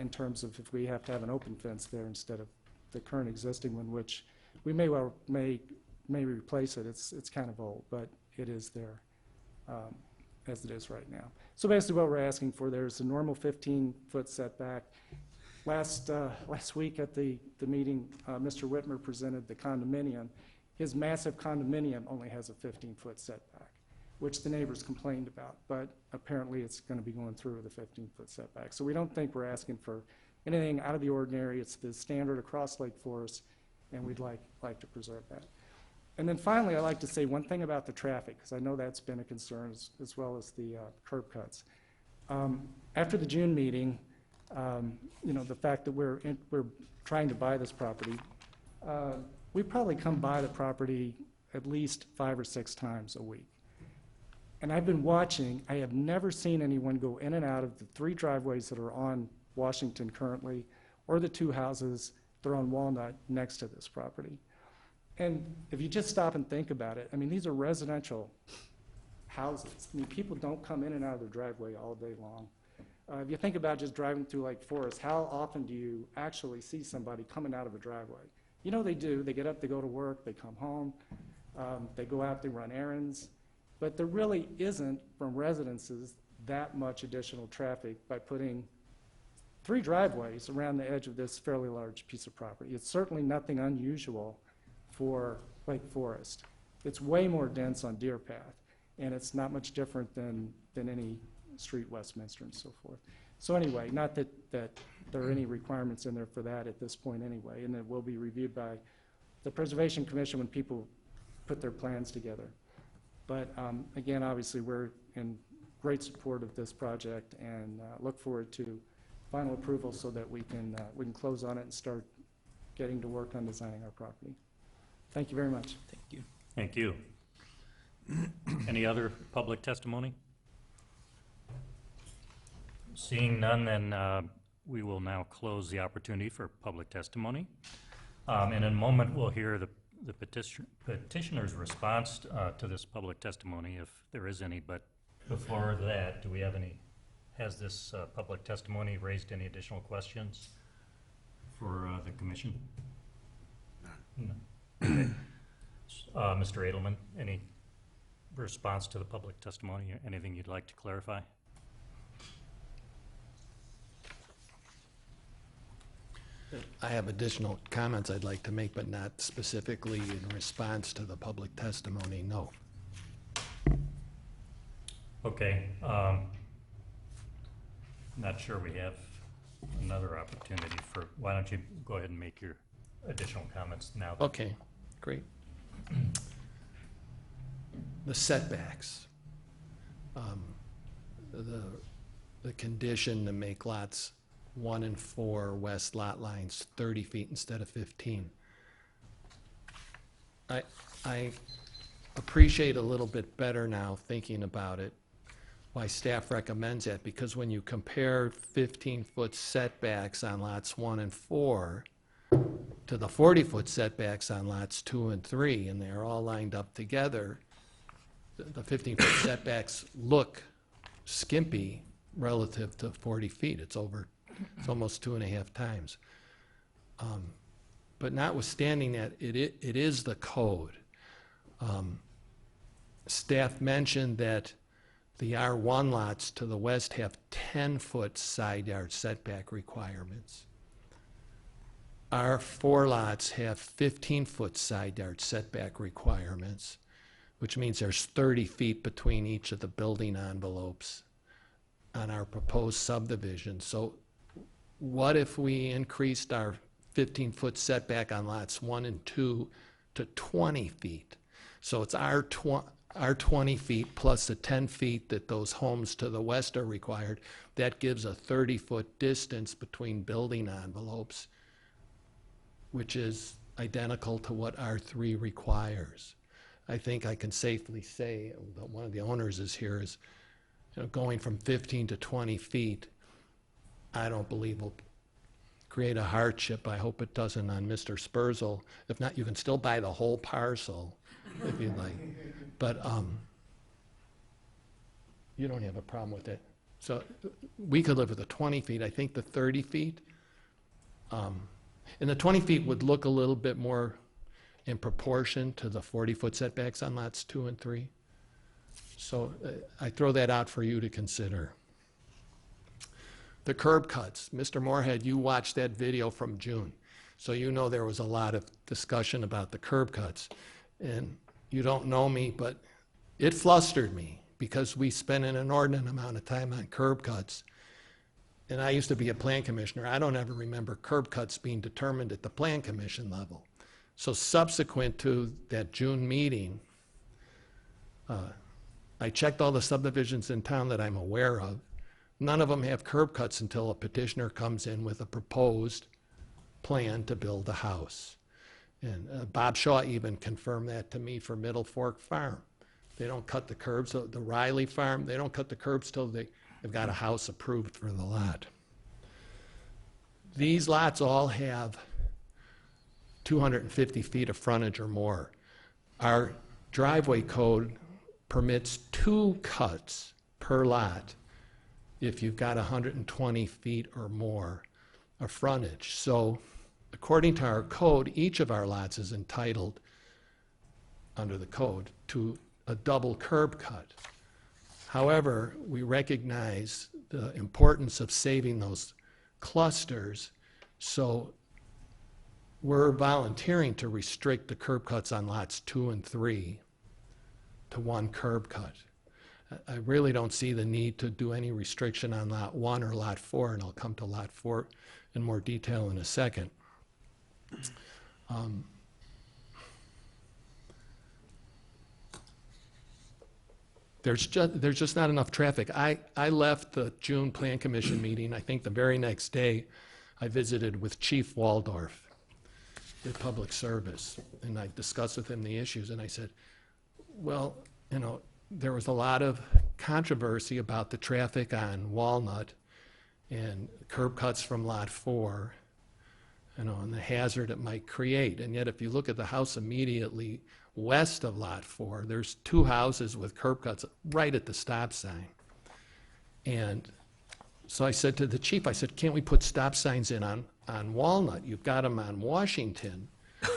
in terms of if we have to have an open fence there instead of the current existing one, which we may replace it. It's kind of old, but it is there as it is right now. So basically what we're asking for there is a normal 15-foot setback. Last week at the meeting, Mr. Whitmer presented the condominium. His massive condominium only has a 15-foot setback, which the neighbors complained about, but apparently it's going to be going through with a 15-foot setback. So we don't think we're asking for anything out of the ordinary. It's the standard across Lake Forest, and we'd like to preserve that. And then finally, I'd like to say one thing about the traffic, because I know that's been a concern as well as the curb cuts. After the June meeting, the fact that we're trying to buy this property, we probably come by the property at least 5 or 6 times a week. And I've been watching. I have never seen anyone go in and out of the 3 driveways that are on Washington currently, or the 2 houses that are on Walnut next to this property. And if you just stop and think about it, I mean, these are residential houses. I mean, people don't come in and out of their driveway all day long. If you think about just driving through Lake Forest, how often do you actually see somebody coming out of a driveway? You know they do. They get up, they go to work, they come home, they go out, they run errands. But there really isn't, from residences, that much additional traffic by putting 3 driveways around the edge of this fairly large piece of property. It's certainly nothing unusual for Lake Forest. It's way more dense on Deer Path, and it's not much different than any street Westminster and so forth. So anyway, not that there are any requirements in there for that at this point anyway, and it will be reviewed by the Preservation Commission when people put their plans together. But again, obviously, we're in great support of this project and look forward to final approval so that we can close on it and start getting to work on designing our property. Thank you very much. Thank you. Thank you. Any other public testimony? Seeing none, then we will now close the opportunity for public testimony. In a moment, we'll hear the petitioner's response to this public testimony, if there is any. But before that, do we have any? Has this public testimony raised any additional questions for the commission? No. Okay. Mr. Edelman, any response to the public testimony? Anything you'd like to clarify? I have additional comments I'd like to make, but not specifically in response to the public testimony, no. Okay. Not sure we have another opportunity for, why don't you go ahead and make your additional comments now? Okay, great. The setbacks. The condition to make lots 1 and 4 west lot lines 30 feet instead of 15. I appreciate a little bit better now thinking about it why staff recommends that, because when you compare 15-foot setbacks on lots 1 and 4 to the 40-foot setbacks on lots 2 and 3, and they're all lined up together, the 15-foot setbacks look skimpy relative to 40 feet. It's almost 2.5 times. But notwithstanding that, it is the code. Staff mentioned that the R1 lots to the west have 10-foot side yard setback requirements. R4 lots have 15-foot side yard setback requirements, which means there's 30 feet between each of the building envelopes on our proposed subdivision. So what if we increased our 15-foot setback on lots 1 and 2 to 20 feet? So it's our 20 feet plus the 10 feet that those homes to the west are required. That gives a 30-foot distance between building envelopes, which is identical to what R3 requires. I think I can safely say that one of the owners is here is, going from 15 to 20 feet, I don't believe will create a hardship. I hope it doesn't on Mr. Spurzl. If not, you can still buy the whole parcel if you'd like. But you don't have a problem with it. So we could live with the 20 feet. I think the 30 feet, and the 20 feet would look a little bit more in proportion to the 40-foot setbacks on lots 2 and 3. So I throw that out for you to consider. The curb cuts. Mr. Moorhead, you watched that video from June, so you know there was a lot of discussion about the curb cuts. And you don't know me, but it flustered me because we spent an inordinate amount of time on curb cuts. And I used to be a plan commissioner. I don't ever remember curb cuts being determined at the plan commission level. So subsequent to that June meeting, I checked all the subdivisions in town that I'm aware of. None of them have curb cuts until a petitioner comes in with a proposed plan to build a house. And Bob Shaw even confirmed that to me for Middle Fork Farm. They don't cut the curbs, the Riley Farm, they don't cut the curbs till they've got a house approved for the lot. These lots all have 250 feet of frontage or more. Our driveway code permits 2 cuts per lot if you've got 120 feet or more of frontage. So according to our code, each of our lots is entitled, under the code, to a double curb cut. However, we recognize the importance of saving those clusters, so we're volunteering to restrict the curb cuts on lots 2 and 3 to 1 curb cut. I really don't see the need to do any restriction on lot 1 or lot 4, and I'll come to lot 4 in more detail in a second. There's just not enough traffic. I left the June Plan Commission meeting. I think the very next day I visited with Chief Waldorf at Public Service, and I discussed with him the issues, and I said, well, you know, there was a lot of controversy about the traffic on Walnut and curb cuts from lot 4, you know, and the hazard it might create. And yet if you look at the house immediately west of lot 4, there's 2 houses with curb cuts right at the stop sign. And so I said to the chief, I said, can't we put stop signs in on Walnut? You've got them on Washington,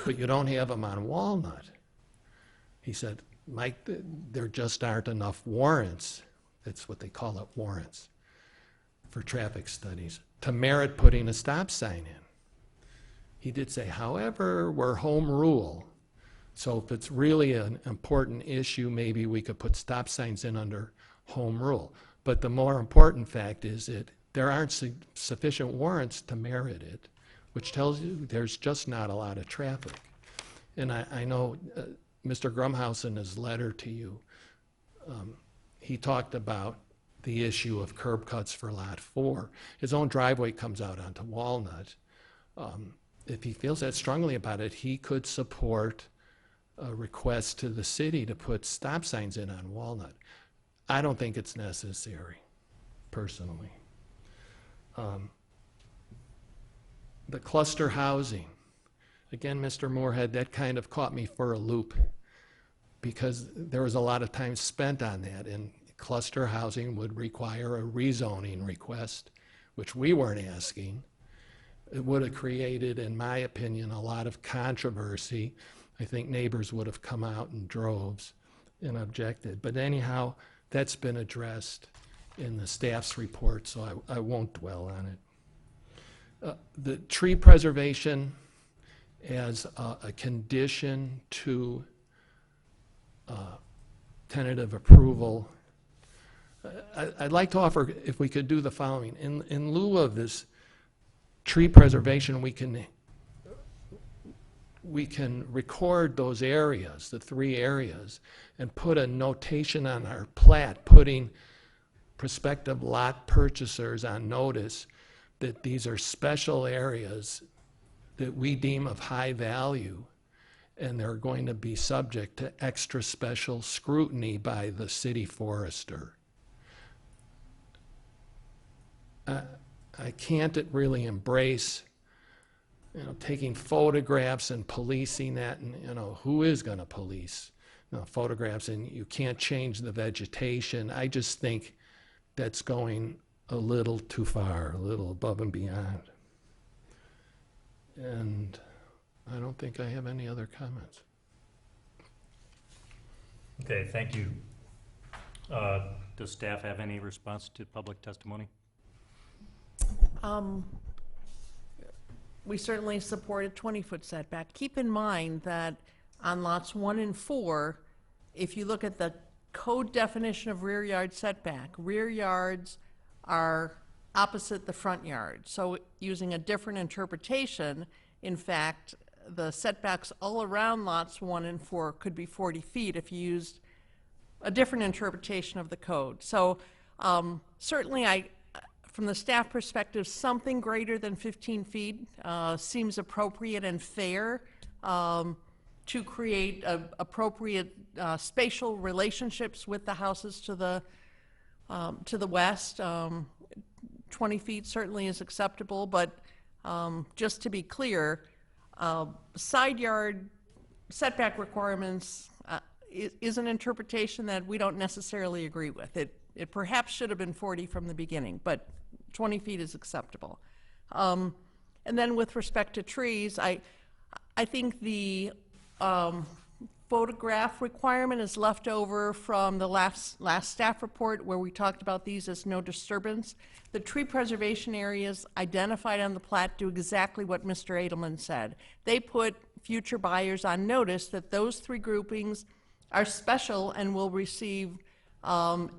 but you don't have them on Walnut. He said, Mike, there just aren't enough warrants, that's what they call it, warrants, for traffic studies, to merit putting a stop sign in. He did say, however, we're home rule, so if it's really an important issue, maybe we could put stop signs in under home rule. But the more important fact is that there aren't sufficient warrants to merit it, which tells you there's just not a lot of traffic. And I know Mr. Grumhouse, in his letter to you, he talked about the issue of curb cuts for lot 4. His own driveway comes out onto Walnut. If he feels that strongly about it, he could support a request to the city to put stop signs in on Walnut. I don't think it's necessary, personally. The cluster housing. Again, Mr. Moorhead, that kind of caught me for a loop because there was a lot of time spent on that, and cluster housing would require a rezoning request, which we weren't asking. It would have created, in my opinion, a lot of controversy. I think neighbors would have come out in droves and objected. But anyhow, that's been addressed in the staff's report, so I won't dwell on it. The tree preservation as a condition to tentative approval. I'd like to offer, if we could do the following. In lieu of this tree preservation, we can record those areas, the 3 areas, and put a notation on our plat, putting prospective lot purchasers on notice that these are special areas that we deem of high value, and they're going to be subject to extra special scrutiny by the city forester. I can't really embrace, taking photographs and policing that, and, who is going to police photographs, and you can't change the vegetation. I just think that's going a little too far, a little above and beyond. And I don't think I have any other comments. Okay, thank you. Does staff have any response to public testimony? We certainly support a 20-foot setback. Keep in mind that on lots 1 and 4, if you look at the code definition of rear yard setback, rear yards are opposite the front yard. So using a different interpretation, in fact, the setbacks all around lots 1 and 4 could be 40 feet if you used a different interpretation of the code. So certainly from the staff perspective, something greater than 15 feet seems appropriate and fair to create appropriate spatial relationships with the houses to the west. 20 feet certainly is acceptable, but just to be clear, side yard setback requirements is an interpretation that we don't necessarily agree with. It perhaps should have been 40 from the beginning, but 20 feet is acceptable. And then with respect to trees, I think the photograph requirement is left over from the last staff report where we talked about these as no disturbance. The tree preservation areas identified on the plat do exactly what Mr. Edelman said. They put future buyers on notice that those 3 groupings are special and will receive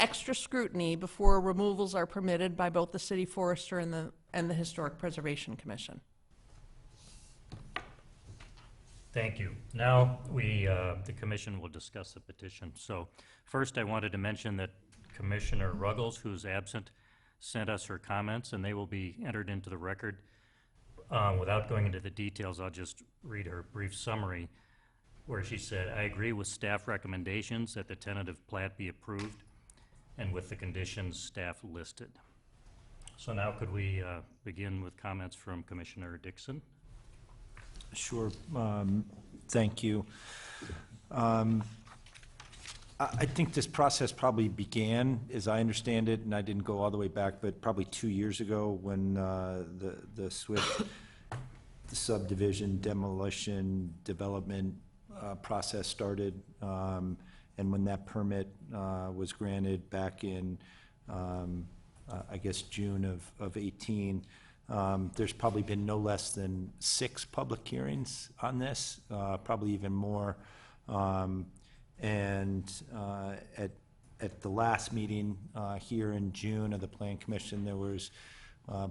extra scrutiny before removals are permitted by both the city forester and the Historic Preservation Commission. Thank you. Now the commission will discuss the petition. So first I wanted to mention that Commissioner Ruggles, who's absent, sent us her comments, and they will be entered into the record. Without going into the details, I'll just read her brief summary where she said, "I agree with staff recommendations that the tentative plat be approved and with the conditions staff listed." So now could we begin with comments from Commissioner Dixon? Sure. Thank you. I think this process probably began, as I understand it, and I didn't go all the way back, but probably 2 years ago when the Swift subdivision demolition development process started, and when that permit was granted back in, I guess, June of 18. There's probably been no less than 6 public hearings on this, probably even more. And at the last meeting here in June of the Plan Commission, there was,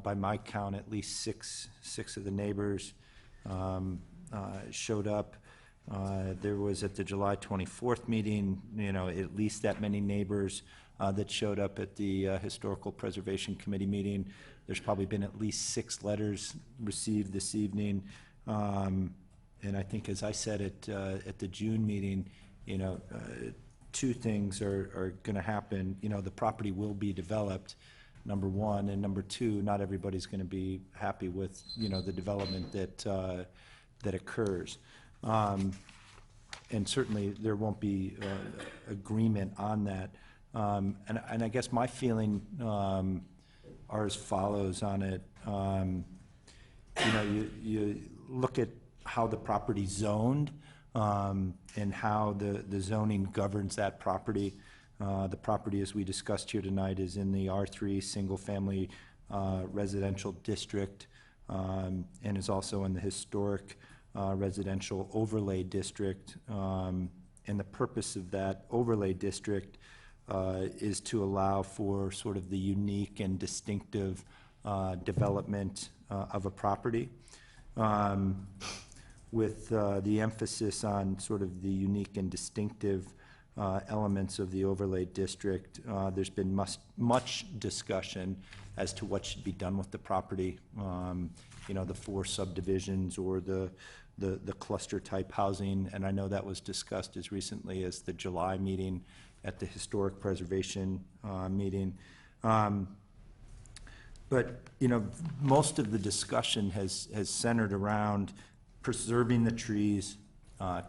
by my count, at least six of the neighbors showed up. There was at the July 24th meeting, at least that many neighbors that showed up at the Historical Preservation Committee meeting. There's probably been at least 6 letters received this evening. And I think, as I said at the June meeting, 2 things are going to happen. The property will be developed, number 1, and number 2, not everybody's going to be happy with, the development that occurs. And certainly there won't be agreement on that. And I guess my feeling are as follows on it. You look at how the property's zoned, and how the zoning governs that property. The property, as we discussed here tonight, is in the R3 single-family residential district, and is also in the historic residential overlay district. And the purpose of that overlay district is to allow for sort of the unique and distinctive development of a property. With the emphasis on sort of the unique and distinctive elements of the overlay district, there's been much discussion as to what should be done with the property. The 4 subdivisions or the cluster type housing, and I know that was discussed as recently as the July meeting at the Historic Preservation meeting. But most of the discussion has centered around preserving the trees,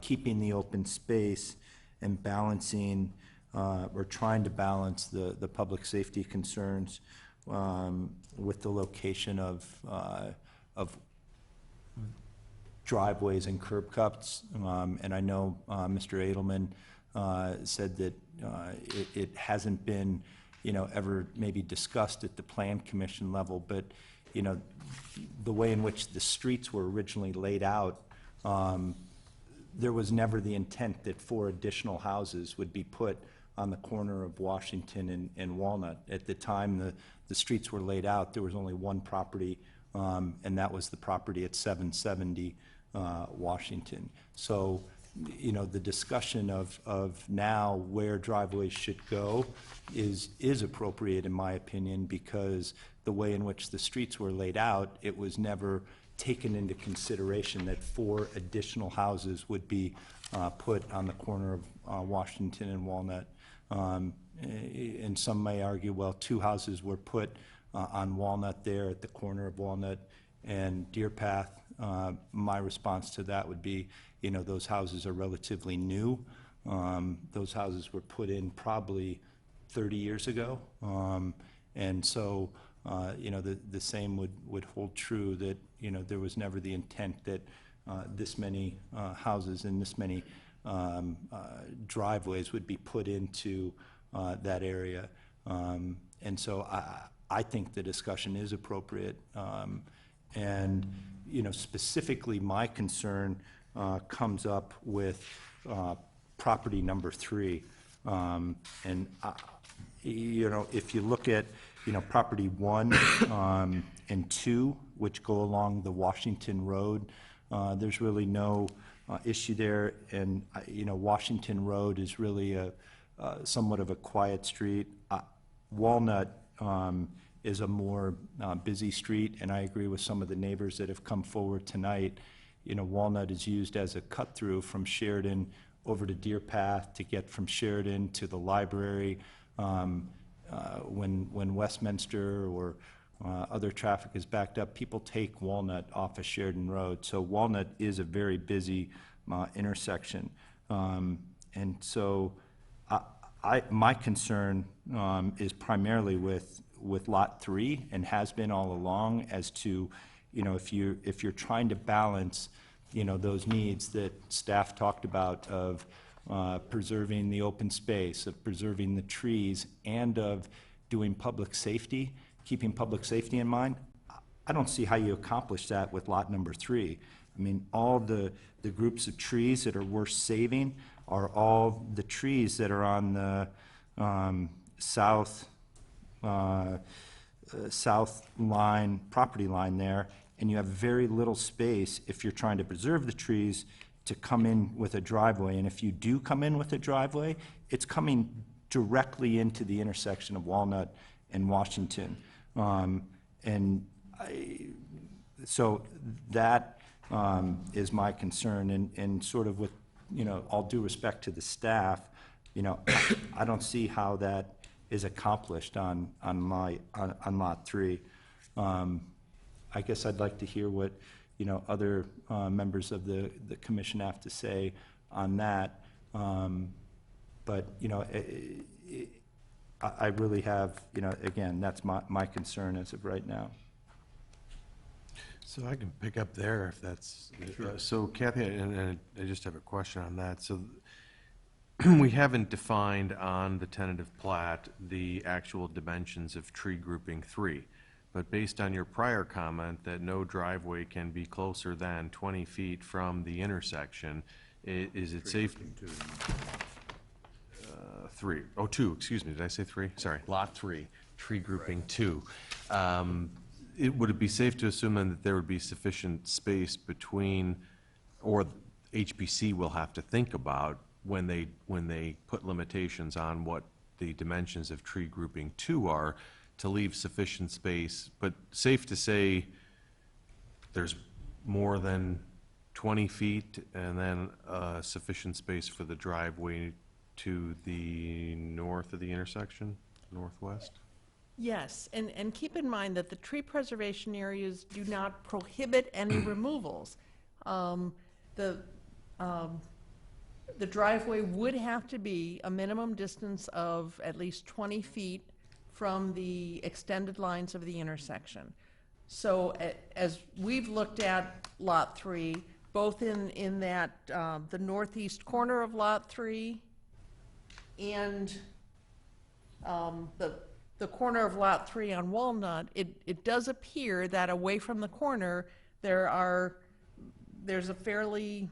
keeping the open space, and balancing, or trying to balance the public safety concerns with the location of driveways and curb cuts. And I know Mr. Edelman said that it hasn't been, ever maybe discussed at the Plan Commission level, but, the way in which the streets were originally laid out, there was never the intent that 4 additional houses would be put on the corner of Washington and Walnut. At the time the streets were laid out, there was only one property, and that was the property at 770 Washington. So, the discussion of now where driveways should go is appropriate in my opinion, because the way in which the streets were laid out, it was never taken into consideration that 4 additional houses would be put on the corner of Washington and Walnut. And some may argue, well, 2 houses were put on Walnut there at the corner of Walnut and Deer Path. My response to that would be, those houses are relatively new. Those houses were put in probably 30 years ago. And so, the same would hold true, that, there was never the intent that this many houses and this many driveways would be put into that area. And so I think the discussion is appropriate. And, specifically my concern comes up with property number 3. And, if you look at, property 1 and 2, which go along the Washington Road, there's really no issue there. And, Washington Road is really somewhat of a quiet street. Walnut is a more busy street, and I agree with some of the neighbors that have come forward tonight. Walnut is used as a cut-through from Sheridan over to Deer Path to get from Sheridan to the library. When Westminster or other traffic is backed up, people take Walnut off of Sheridan Road. So Walnut is a very busy intersection. And so my concern is primarily with Lot 3, and has been all along, as to, if you're trying to balance, those needs that staff talked about of preserving the open space, of preserving the trees, and of doing public safety, keeping public safety in mind. I don't see how you accomplish that with lot number 3. I mean, all the groups of trees that are worth saving are all the trees that are on the south line, property line there, and you have very little space, if you're trying to preserve the trees, to come in with a driveway. And if you do come in with a driveway, it's coming directly into the intersection of Walnut and Washington. So that is my concern, and sort of with, all due respect to the staff, I don't see how that is accomplished on lot 3. I guess I'd like to hear what, other members of the commission have to say on that. But, I really have, again, that's my concern as of right now. So I can pick up there if that's, so Kathy, and I just have a question on that. So we haven't defined on the tentative plat the actual dimensions of tree grouping 3. But based on your prior comment that no driveway can be closer than 20 feet from the intersection, is it safe? 3. Oh, 2, excuse me, did I say 3? Sorry, lot 3, tree grouping 2. Would it be safe to assume then that there would be sufficient space between, or HPC will have to think about when they put limitations on what the dimensions of tree grouping 2 are, to leave sufficient space, but safe to say there's more than 20 feet and then sufficient space for the driveway to the north of the intersection, northwest? Yes, and keep in mind that the tree preservation areas do not prohibit any removals. the driveway would have to be a minimum distance of at least 20 feet from the extended lines of the intersection. So as we've looked at Lot 3, both in that, the northeast corner of Lot 3 and the corner of Lot 3 on Walnut, it does appear that away from the corner, there's a fairly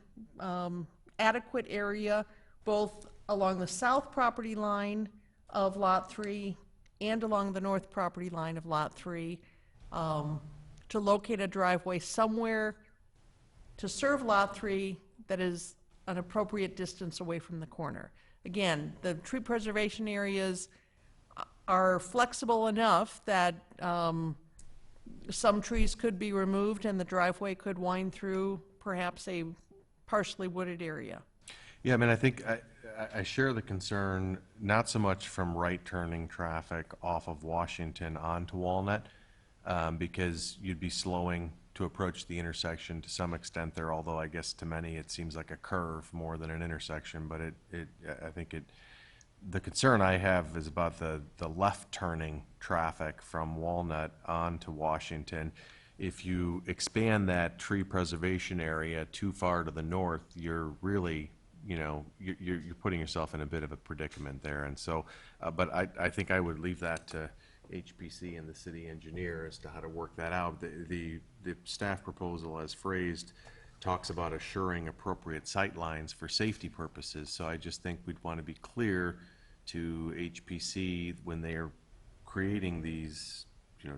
adequate area both along the south property line of Lot 3 and along the north property line of Lot 3 to locate a driveway somewhere to serve Lot 3 that is an appropriate distance away from the corner. Again, the tree preservation areas are flexible enough that some trees could be removed and the driveway could wind through perhaps a partially wooded area. Yeah, I mean, I think I share the concern, not so much from right-turning traffic off of Washington onto Walnut, because you'd be slowing to approach the intersection to some extent there, although I guess to many it seems like a curve more than an intersection, but I think the concern I have is about the left-turning traffic from Walnut onto Washington. If you expand that tree preservation area too far to the north, you're really, you're putting yourself in a bit of a predicament there. And so, but I think I would leave that to HPC and the city engineer as to how to work that out. The staff proposal, as phrased, talks about assuring appropriate sight lines for safety purposes. So I just think we'd want to be clear to HPC when they are creating these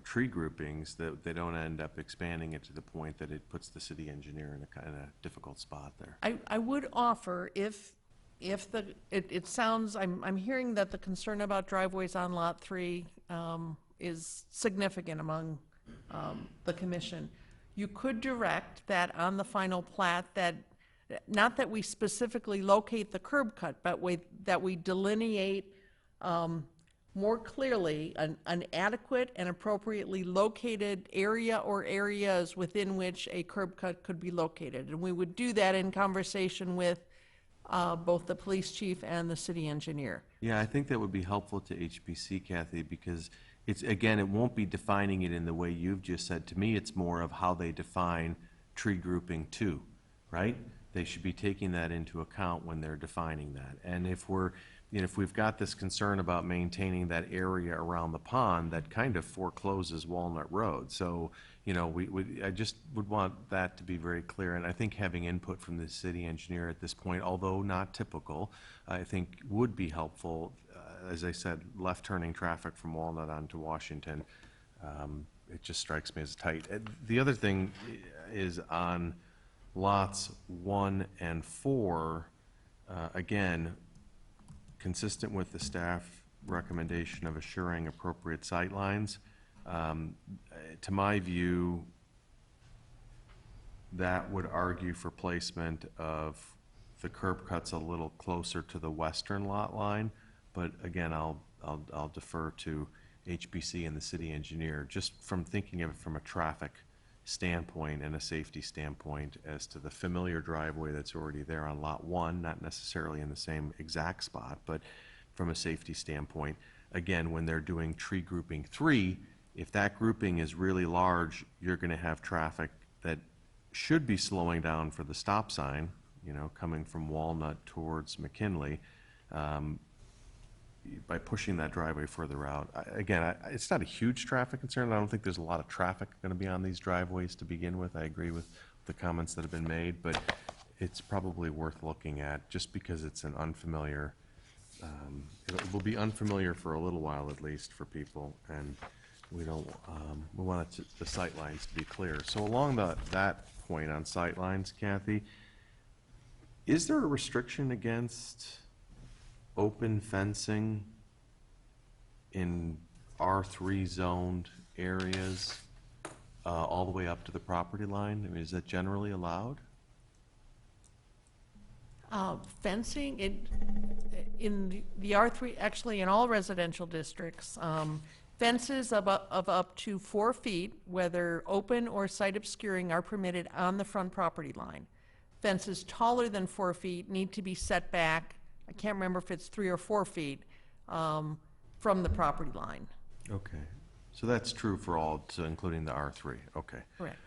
tree groupings, that they don't end up expanding it to the point that it puts the city engineer in a kind of difficult spot there. I would offer, it sounds, I'm hearing that the concern about driveways on Lot 3 is significant among the commission. You could direct that on the final plat that, not that we specifically locate the curb cut, but that we delineate more clearly an adequate and appropriately located area or areas within which a curb cut could be located. And we would do that in conversation with both the police chief and the city engineer. Yeah, I think that would be helpful to HPC, Kathy, because again, it won't be defining it in the way you've just said. To me, it's more of how they define tree grouping 2, right? They should be taking that into account when they're defining that. And if we've got this concern about maintaining that area around the pond, that kind of forecloses Walnut Road. So, I just would want that to be very clear. And I think having input from the city engineer at this point, although not typical, I think would be helpful. As I said, left-turning traffic from Walnut onto Washington, it just strikes me as tight. The other thing is on lots 1 and 4, again, consistent with the staff recommendation of assuring appropriate sightlines. To my view, that would argue for placement of the curb cuts a little closer to the western lot line. But again, I'll defer to HPC and the city engineer, just from thinking of it from a traffic standpoint and a safety standpoint as to the familiar driveway that's already there on lot 1, not necessarily in the same exact spot, but from a safety standpoint. Again, when they're doing tree grouping 3, if that grouping is really large, you're going to have traffic that should be slowing down for the stop sign, coming from Walnut towards McKinley, by pushing that driveway further out. Again, it's not a huge traffic concern. I don't think there's a lot of traffic going to be on these driveways to begin with. I agree with the comments that have been made, but it's probably worth looking at just because it's an unfamiliar, it will be unfamiliar for a little while at least for people, and we don't, we want the sight lines to be clear. So along that point on sight lines, Kathy, is there a restriction against open fencing in R3 zoned areas all the way up to the property line? I mean, is that generally allowed? Fencing, in the R3, actually in all residential districts, fences of up to 4 feet, whether open or site obscuring, are permitted on the front property line. fences taller than 4 feet need to be set back, I can't remember if it's 3 or 4 feet, from the property line. Okay. So that's true for all, so including the R3, okay. Correct.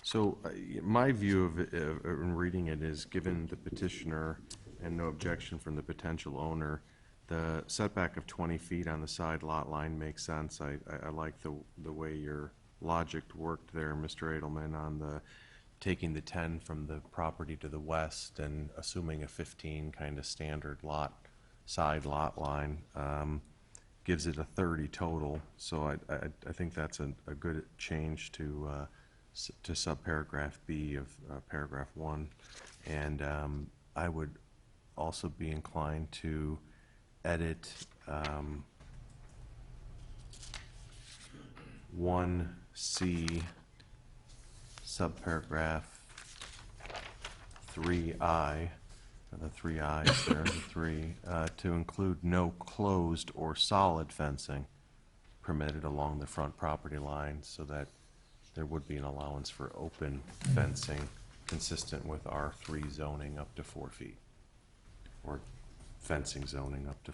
So my view of it, in reading it is, given the petitioner and no objection from the potential owner, the setback of 20 feet on the side lot line makes sense. I like the way your logic worked there, Mr. Edelman, on the taking the 10 from the property to the west and assuming a 15 kind of standard side lot line. Gives it a 30 total, so I think that's a good change to subparagraph B of paragraph 1. And I would also be inclined to edit 1C subparagraph 3I, the 3 I's there, the 3, to include no closed or solid fencing permitted along the front property line, so that there would be an allowance for open fencing consistent with R3 zoning up to 4 feet, or fencing zoning up to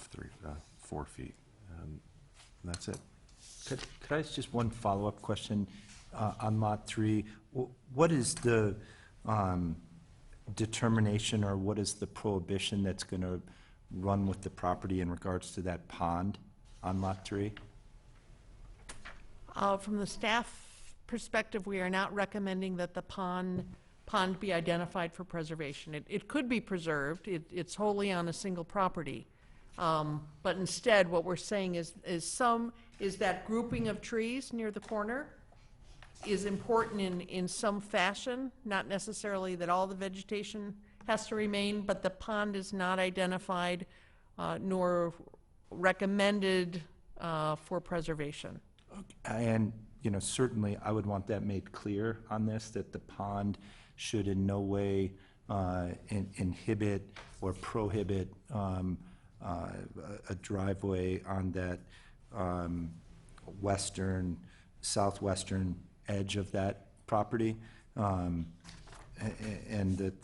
4 feet. And that's it. Could I ask just one follow-up question on Lot 3? What is the determination, or what is the prohibition that's going to run with the property in regards to that pond on Lot 3? From the staff perspective, we are not recommending that the pond be identified for preservation. It could be preserved. It's wholly on a single property. But instead, what we're saying is that grouping of trees near the corner is important in some fashion, not necessarily that all the vegetation has to remain, but the pond is not identified nor recommended for preservation. And, certainly I would want that made clear on this, that the pond should in no way inhibit or prohibit a driveway on that southwestern edge of that property, and that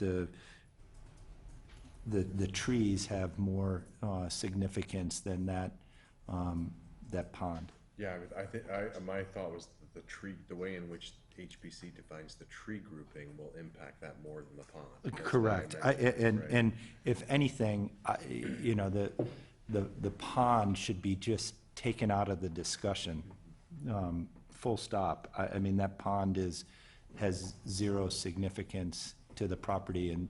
the trees have more significance than that pond. Yeah, my thought was that the tree, the way in which HPC defines the tree grouping will impact that more than the pond. That's Correct. what I imagine. Right. And if anything, the pond should be just taken out of the discussion, full stop. I mean, that pond has zero significance to the property and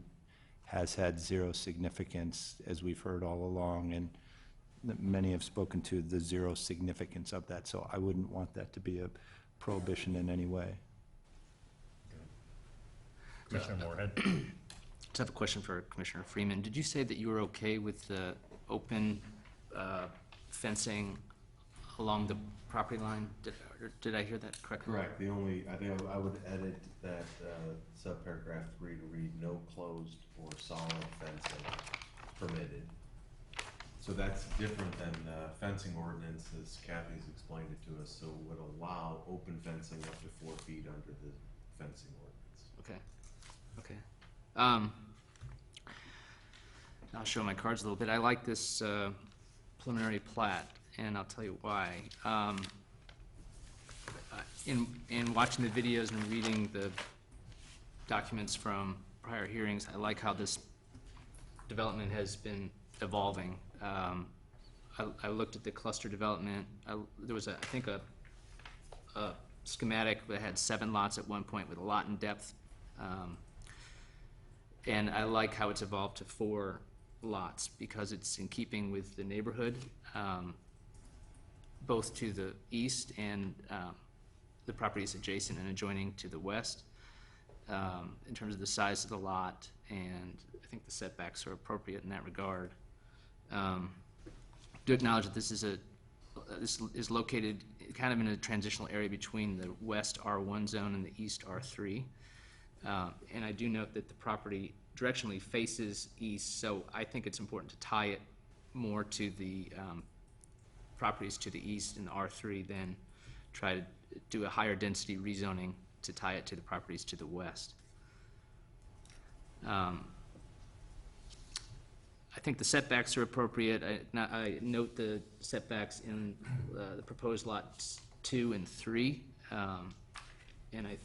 has had zero significance, as we've heard all along, and many have spoken to the zero significance of that, so I wouldn't want that to be a prohibition in any way. Commissioner Moorhead. Just have a question for Commissioner Freeman. Did you say that you were okay with the open fencing along the property line? Did I hear that correctly? Correct. I think I would edit that subparagraph 3 to read no closed or solid fencing permitted. So that's different than fencing ordinance, as Kathy's explained it to us, so would allow open fencing up to 4 feet under the fencing ordinance. Okay. I'll show my cards a little bit. I like this preliminary plat, and I'll tell you why. In watching the videos and reading the documents from prior hearings, I like how this development has been evolving. I looked at the cluster development. There was, I think, a schematic that had 7 lots at one point with a lot in depth. And I like how it's evolved to 4 lots because it's in keeping with the neighborhood, both to the east and the properties adjacent and adjoining to the west, in terms of the size of the lot, and I think the setbacks are appropriate in that regard. Do acknowledge that this is located kind of in a transitional area between the west R1 zone and the east R3. And I do note that the property directionally faces east, so I think it's important to tie it more to the properties to the east in R3 than try to do a higher density rezoning to tie it to the properties to the west. I think the setbacks are appropriate. I note the setbacks in the proposed lots 2 and 3, and I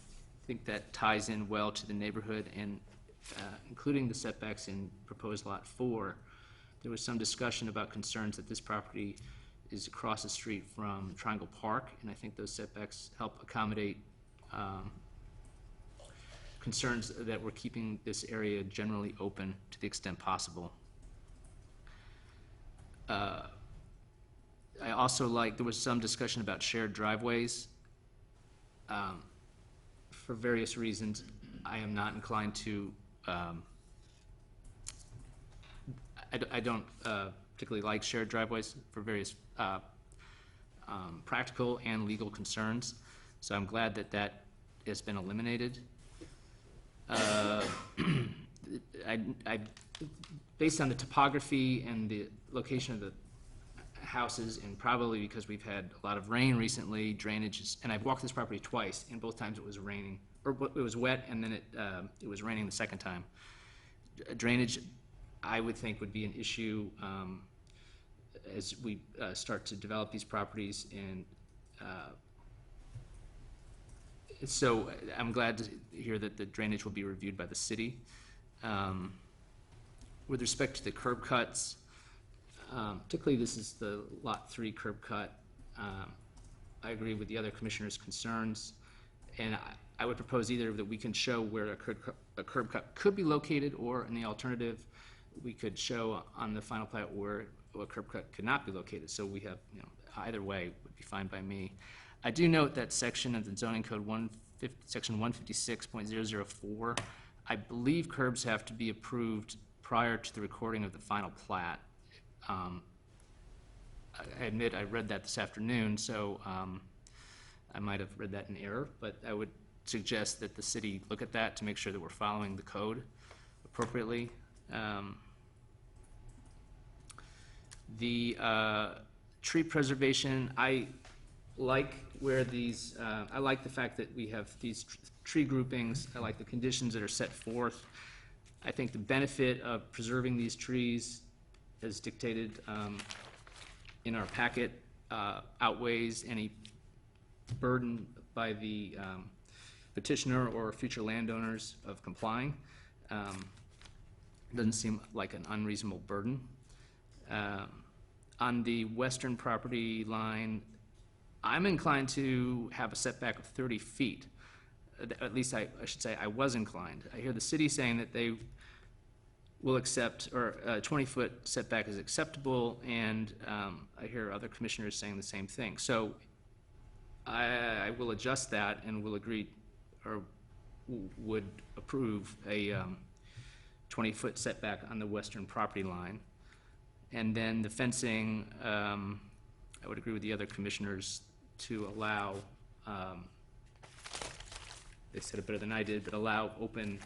think that ties in well to the neighborhood, and including the setbacks in proposed lot 4. There was some discussion about concerns that this property is across the street from Triangle Park, and I think those setbacks help accommodate concerns that we're keeping this area generally open to the extent possible. I also there was some discussion about shared driveways. For various reasons, I am not inclined to, I don't particularly like shared driveways for various practical and legal concerns, so I'm glad that that has been eliminated. Based on the topography and the location of the houses, and probably because we've had a lot of rain recently, drainage is, and I've walked this property twice, and both times it was raining, or it was wet, and then it was raining the second time. Drainage, I would think, would be an issue as we start to develop these properties, and so I'm glad to hear that the drainage will be reviewed by the city. With respect to the curb cuts, particularly this is the Lot 3 curb cut, I agree with the other commissioners' concerns, and I would propose either that we can show where a curb cut could be located, or in the alternative, we could show on the final plat where a curb cut could not be located. So we have, either way would be fine by me. I do note that section of the zoning code section 156.004, I believe curbs have to be approved prior to the recording of the final plat. I admit I read that this afternoon, so I might have read that in error, but I would suggest that the city look at that to make sure that we're following the code appropriately. The tree preservation, I like where these, I like the fact that we have these tree groupings. I like the conditions that are set forth. I think the benefit of preserving these trees as dictated in our packet outweighs any burden by the petitioner or future landowners of complying. Doesn't seem like an unreasonable burden. On the western property line, I'm inclined to have a setback of 30 feet. At least I should say I was inclined. I hear the city saying that they will accept, or a 20-foot setback is acceptable, and I hear other commissioners saying the same thing. So I will adjust that and will agree, or would approve a 20-foot setback on the western property line. And then the fencing, I would agree with the other commissioners to allow, they said it better than I did, but allow open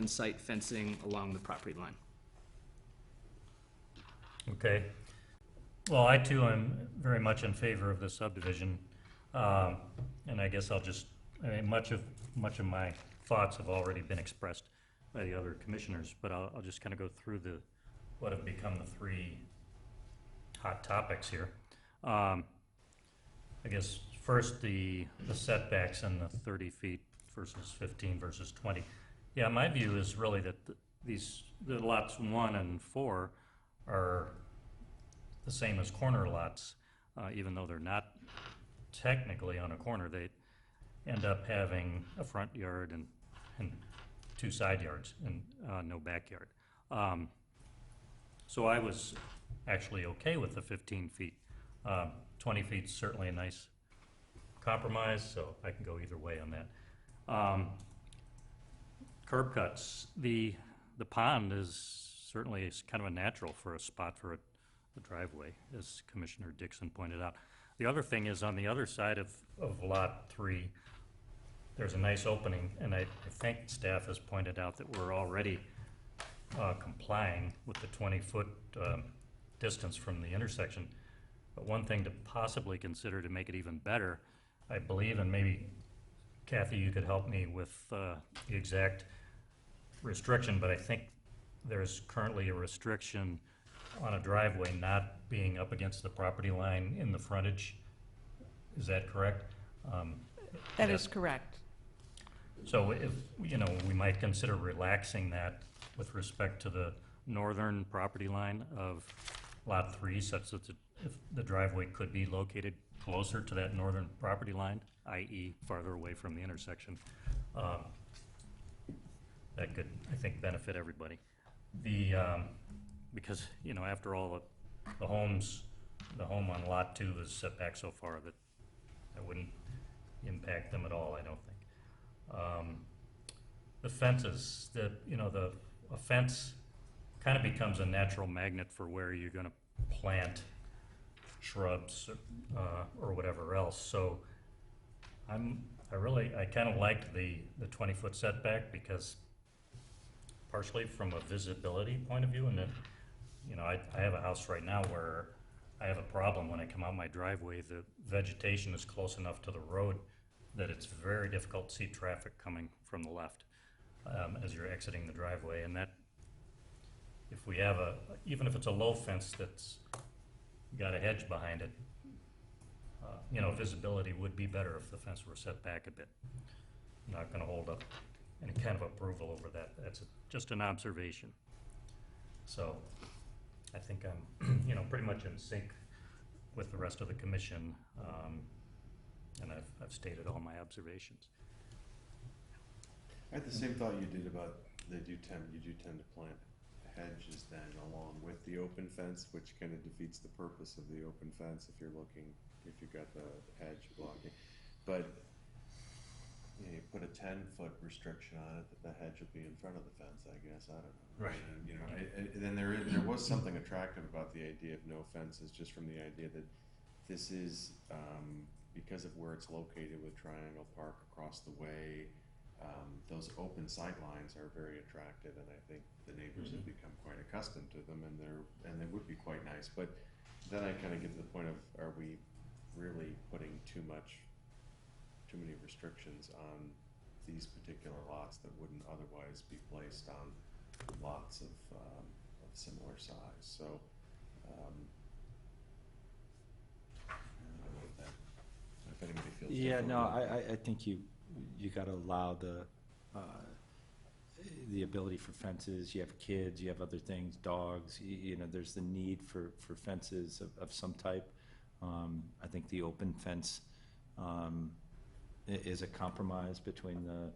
site fencing along the property line. Okay. Well, I too am very much in favor of the subdivision. And I guess I'll just, much of my thoughts have already been expressed by the other commissioners, but I'll just kind of go through what have become the three hot topics here. I guess first the setbacks and the 30 feet versus 15 versus 20. Yeah, my view is really that the lots 1 and 4 are the same as corner lots, even though they're not technically on a corner. They end up having a front yard and 2 side yards and no backyard. So I was actually okay with the 15 feet. 20 feet is certainly a nice compromise, so I can go either way on that. Curb cuts. The pond is certainly kind of a natural for a spot for a driveway, as Commissioner Dixon pointed out. The other thing is on the other side of Lot 3, there's a nice opening, and I think staff has pointed out that we're already complying with the 20-foot distance from the intersection. But one thing to possibly consider to make it even better I believe, and maybe Kathy, you could help me with the exact restriction, but I think there's currently a restriction on a driveway not being up against the property line in the frontage. Is that correct? That is correct. So if, we might consider relaxing that with respect to the northern property line of Lot 3, such that if the driveway could be located closer to that northern property line, i.e. farther away from the intersection. That could, I think, benefit everybody. Because, after all, the home on Lot 2 is set back so far that wouldn't impact them at all, I don't think. The fences, a fence kind of becomes a natural magnet for where you're gonna plant shrubs or whatever else. So I kind of liked the 20-foot setback because partially from a visibility point of view, and then, I have a house right now where I have a problem when I come out my driveway. The vegetation is close enough to the road that it's very difficult to see traffic coming from the left as you're exiting the driveway. And that, if we have even if it's a low fence that's got a hedge behind it, visibility would be better if the fence were set back a bit. I'm not gonna hold up any kind of approval over that. That's just an observation. So I think I'm, pretty much in sync with the rest of the commission, and I've stated all my observations. I had the same thought you did about you do tend to plant hedges then along with the open fence, which kind of defeats the purpose of the open fence if you've got the hedge blocking. But you put a 10-foot restriction on it, that the hedge will be in front of the fence, I guess, I don't know. Right. And then there was something attractive about the idea of no fences, just from the idea that this is, because of where it's located with Triangle Park across the way, those open sight lines are very attractive, and I think the neighbors have become quite accustomed to them, and they would be quite nice. But then I kind of get to the point of, are we really putting too many restrictions on these particular lots that wouldn't otherwise be placed on lots of similar size? So I don't know if anybody feels Yeah, differently. no, I think you gotta allow the ability for fences. You have kids, you have other things, dogs, there's the need for fences of some type. I think the open fence is a compromise between the,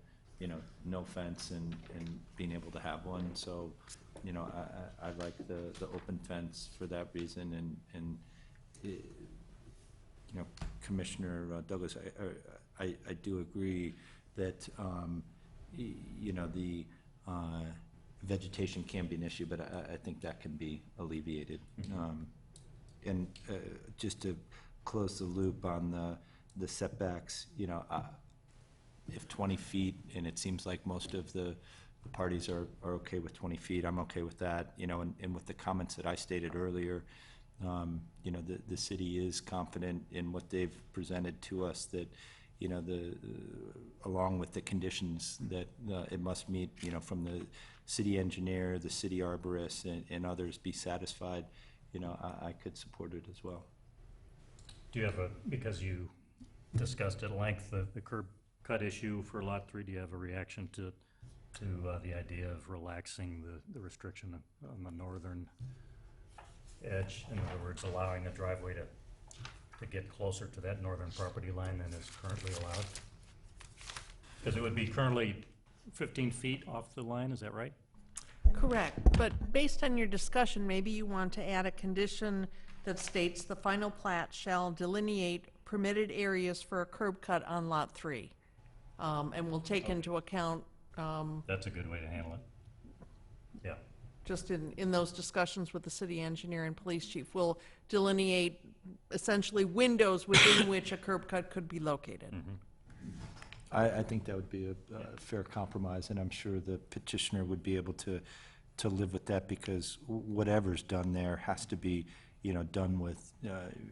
no fence and being able to have one. So, I like the open fence for that reason, and Commissioner Douglas, I do agree that, the vegetation can be an issue, but I think that can be alleviated. And just to close the loop on the setbacks, if 20 feet, and it seems like most of the parties are okay with 20 feet, I'm okay with that, and with the comments that I stated earlier, the city is confident in what they've presented to us, that, along with the conditions that it must meet, from the city engineer, the city arborist, and others be satisfied, I could support it as well. Do you have because you discussed at length the curb cut issue for Lot 3, do you have a reaction to the idea of relaxing the restriction on the northern edge? In other words, allowing the driveway to get closer to that northern property line than is currently allowed? Because it would be currently 15 feet off the line, is that right? Correct, but based on your discussion, maybe you want to add a condition that states the final plat shall delineate permitted areas for a curb cut on Lot 3. And we'll take into account, That's a good way to handle it. Yeah. just in those discussions with the city engineer and police chief, we'll delineate essentially windows within which a curb cut could be located. I think that would be a fair compromise, and I'm sure the petitioner would be able to live with that, because whatever's done there has to be done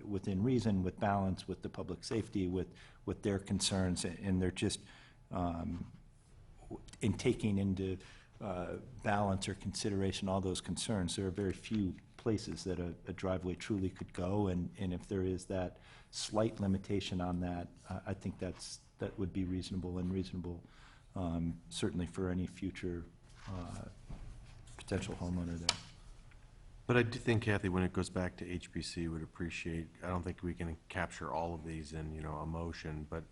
within reason, with balance, with the public safety, with their concerns, and they're just, in taking into balance or consideration all those concerns, there are very few places that a driveway truly could go, and if there is that slight limitation on that, I think that would be reasonable, certainly for any future potential homeowner there. But I do think, Kathy, when it goes back to HPC, would appreciate, I don't think we can capture all of these in, a motion, but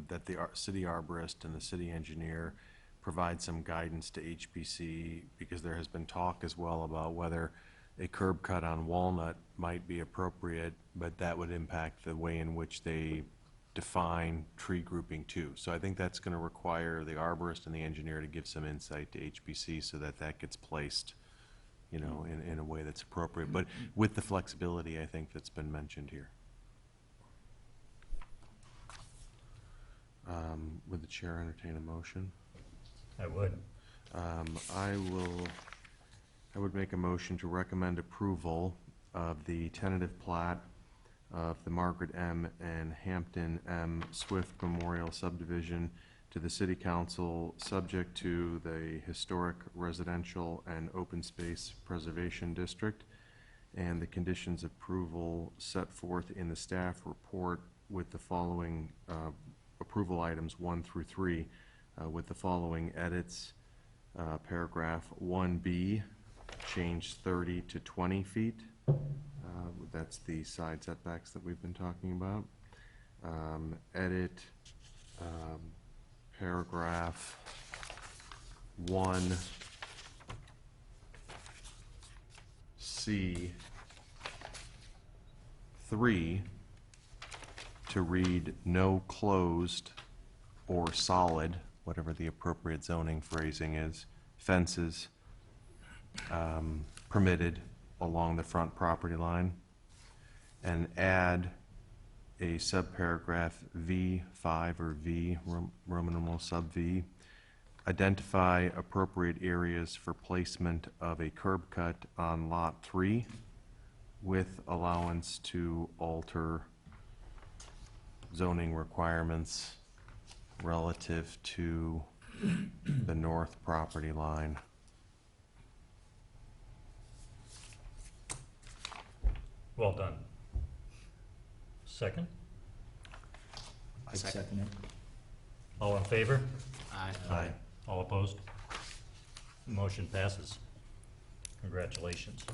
that the city arborist and the city engineer provide some guidance to HPC, because there has been talk as well about whether a curb cut on Walnut might be appropriate, but that would impact the way in which they define tree grouping too. So I think that's gonna require the arborist and the engineer to give some insight to HPC so that that gets placed, in a way that's appropriate, but with the flexibility, I think, that's been mentioned here. Would the chair entertain a motion? I would. I would make a motion to recommend approval of the tentative plat of the Margaret M. and Hampton M. Swift Memorial Subdivision to the City Council, subject to the Historic Residential and Open Space Preservation District and the conditions of approval set forth in the staff report, with the following approval items 1 through 3, with the following edits. Paragraph 1B, change 30 to 20 feet. That's the side setbacks that we've been talking about. Edit paragraph 1C3 to read no closed or solid, whatever the appropriate zoning phrasing is, fences permitted along the front property line, and add a subparagraph V5 or V, Roman numeral sub V, identify appropriate areas for placement of a curb cut on Lot 3 with allowance to alter zoning requirements relative to the north property line. Well done. Second? I second it. All in favor? Aye. All opposed? Motion passes. Congratulations.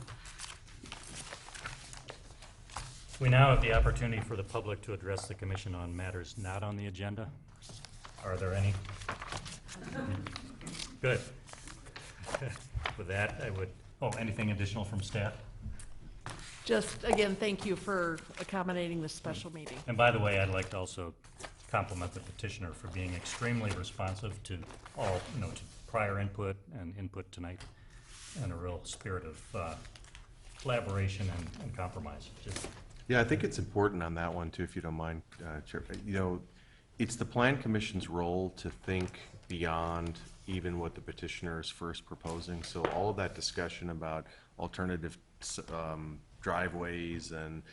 We now have the opportunity for the public to address the commission on matters not on the agenda. Are there any? Good. With that, I would, anything additional from staff? Just, again, thank you for accommodating this special meeting. And by the way, I'd like to also compliment the petitioner for being extremely responsive to all, to prior input and input tonight, and a real spirit of collaboration and compromise. Yeah, I think it's important on that one too, if you don't mind, Chair. It's the Plan Commission's role to think beyond even what the petitioner is first proposing. So all of that discussion about alternative driveways and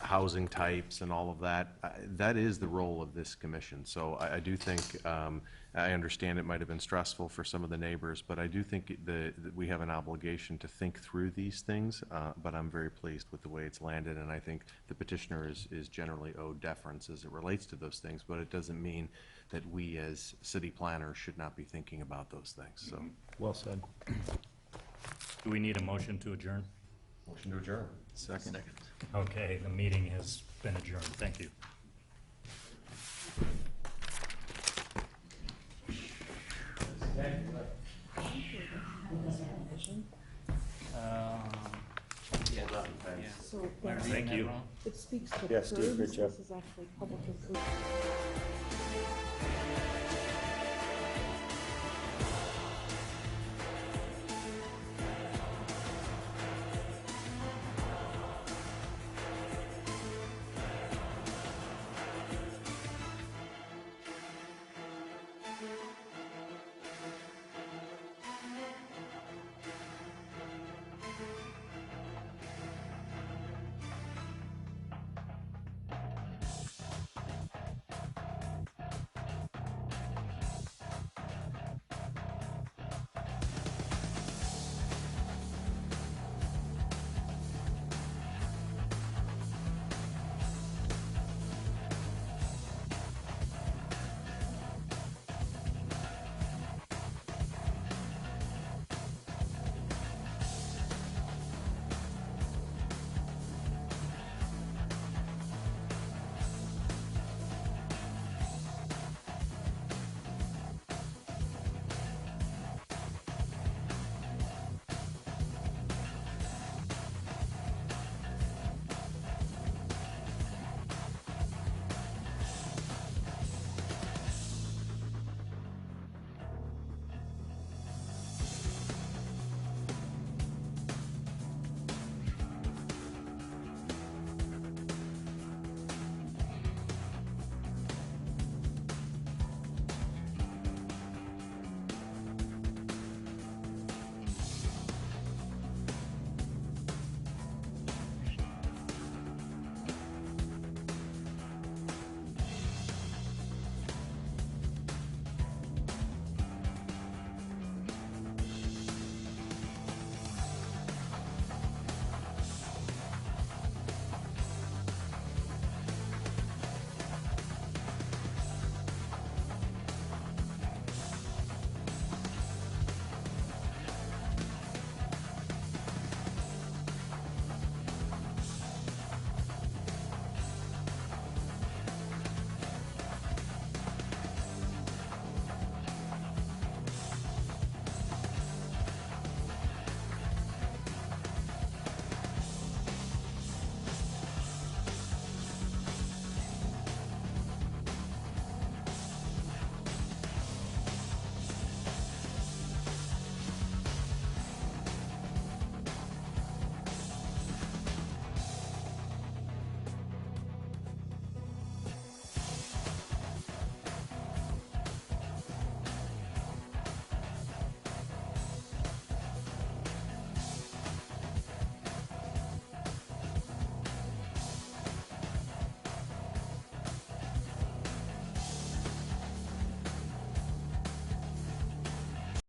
housing types and all of that, that is the role of this commission. So I do think, I understand it might have been stressful for some of the neighbors, but I do think that we have an obligation to think through these things, but I'm very pleased with the way it's landed, and I think the petitioner is generally owed deference as it relates to those things, but it doesn't mean that we as city planners should not be thinking about those things, so. Well said. Do we need a motion to adjourn? Motion to adjourn. Second. Okay, the meeting has been adjourned. Thank you. Thank you. It speaks to Yes, Steve, curbs. great job. This is actually public improvement.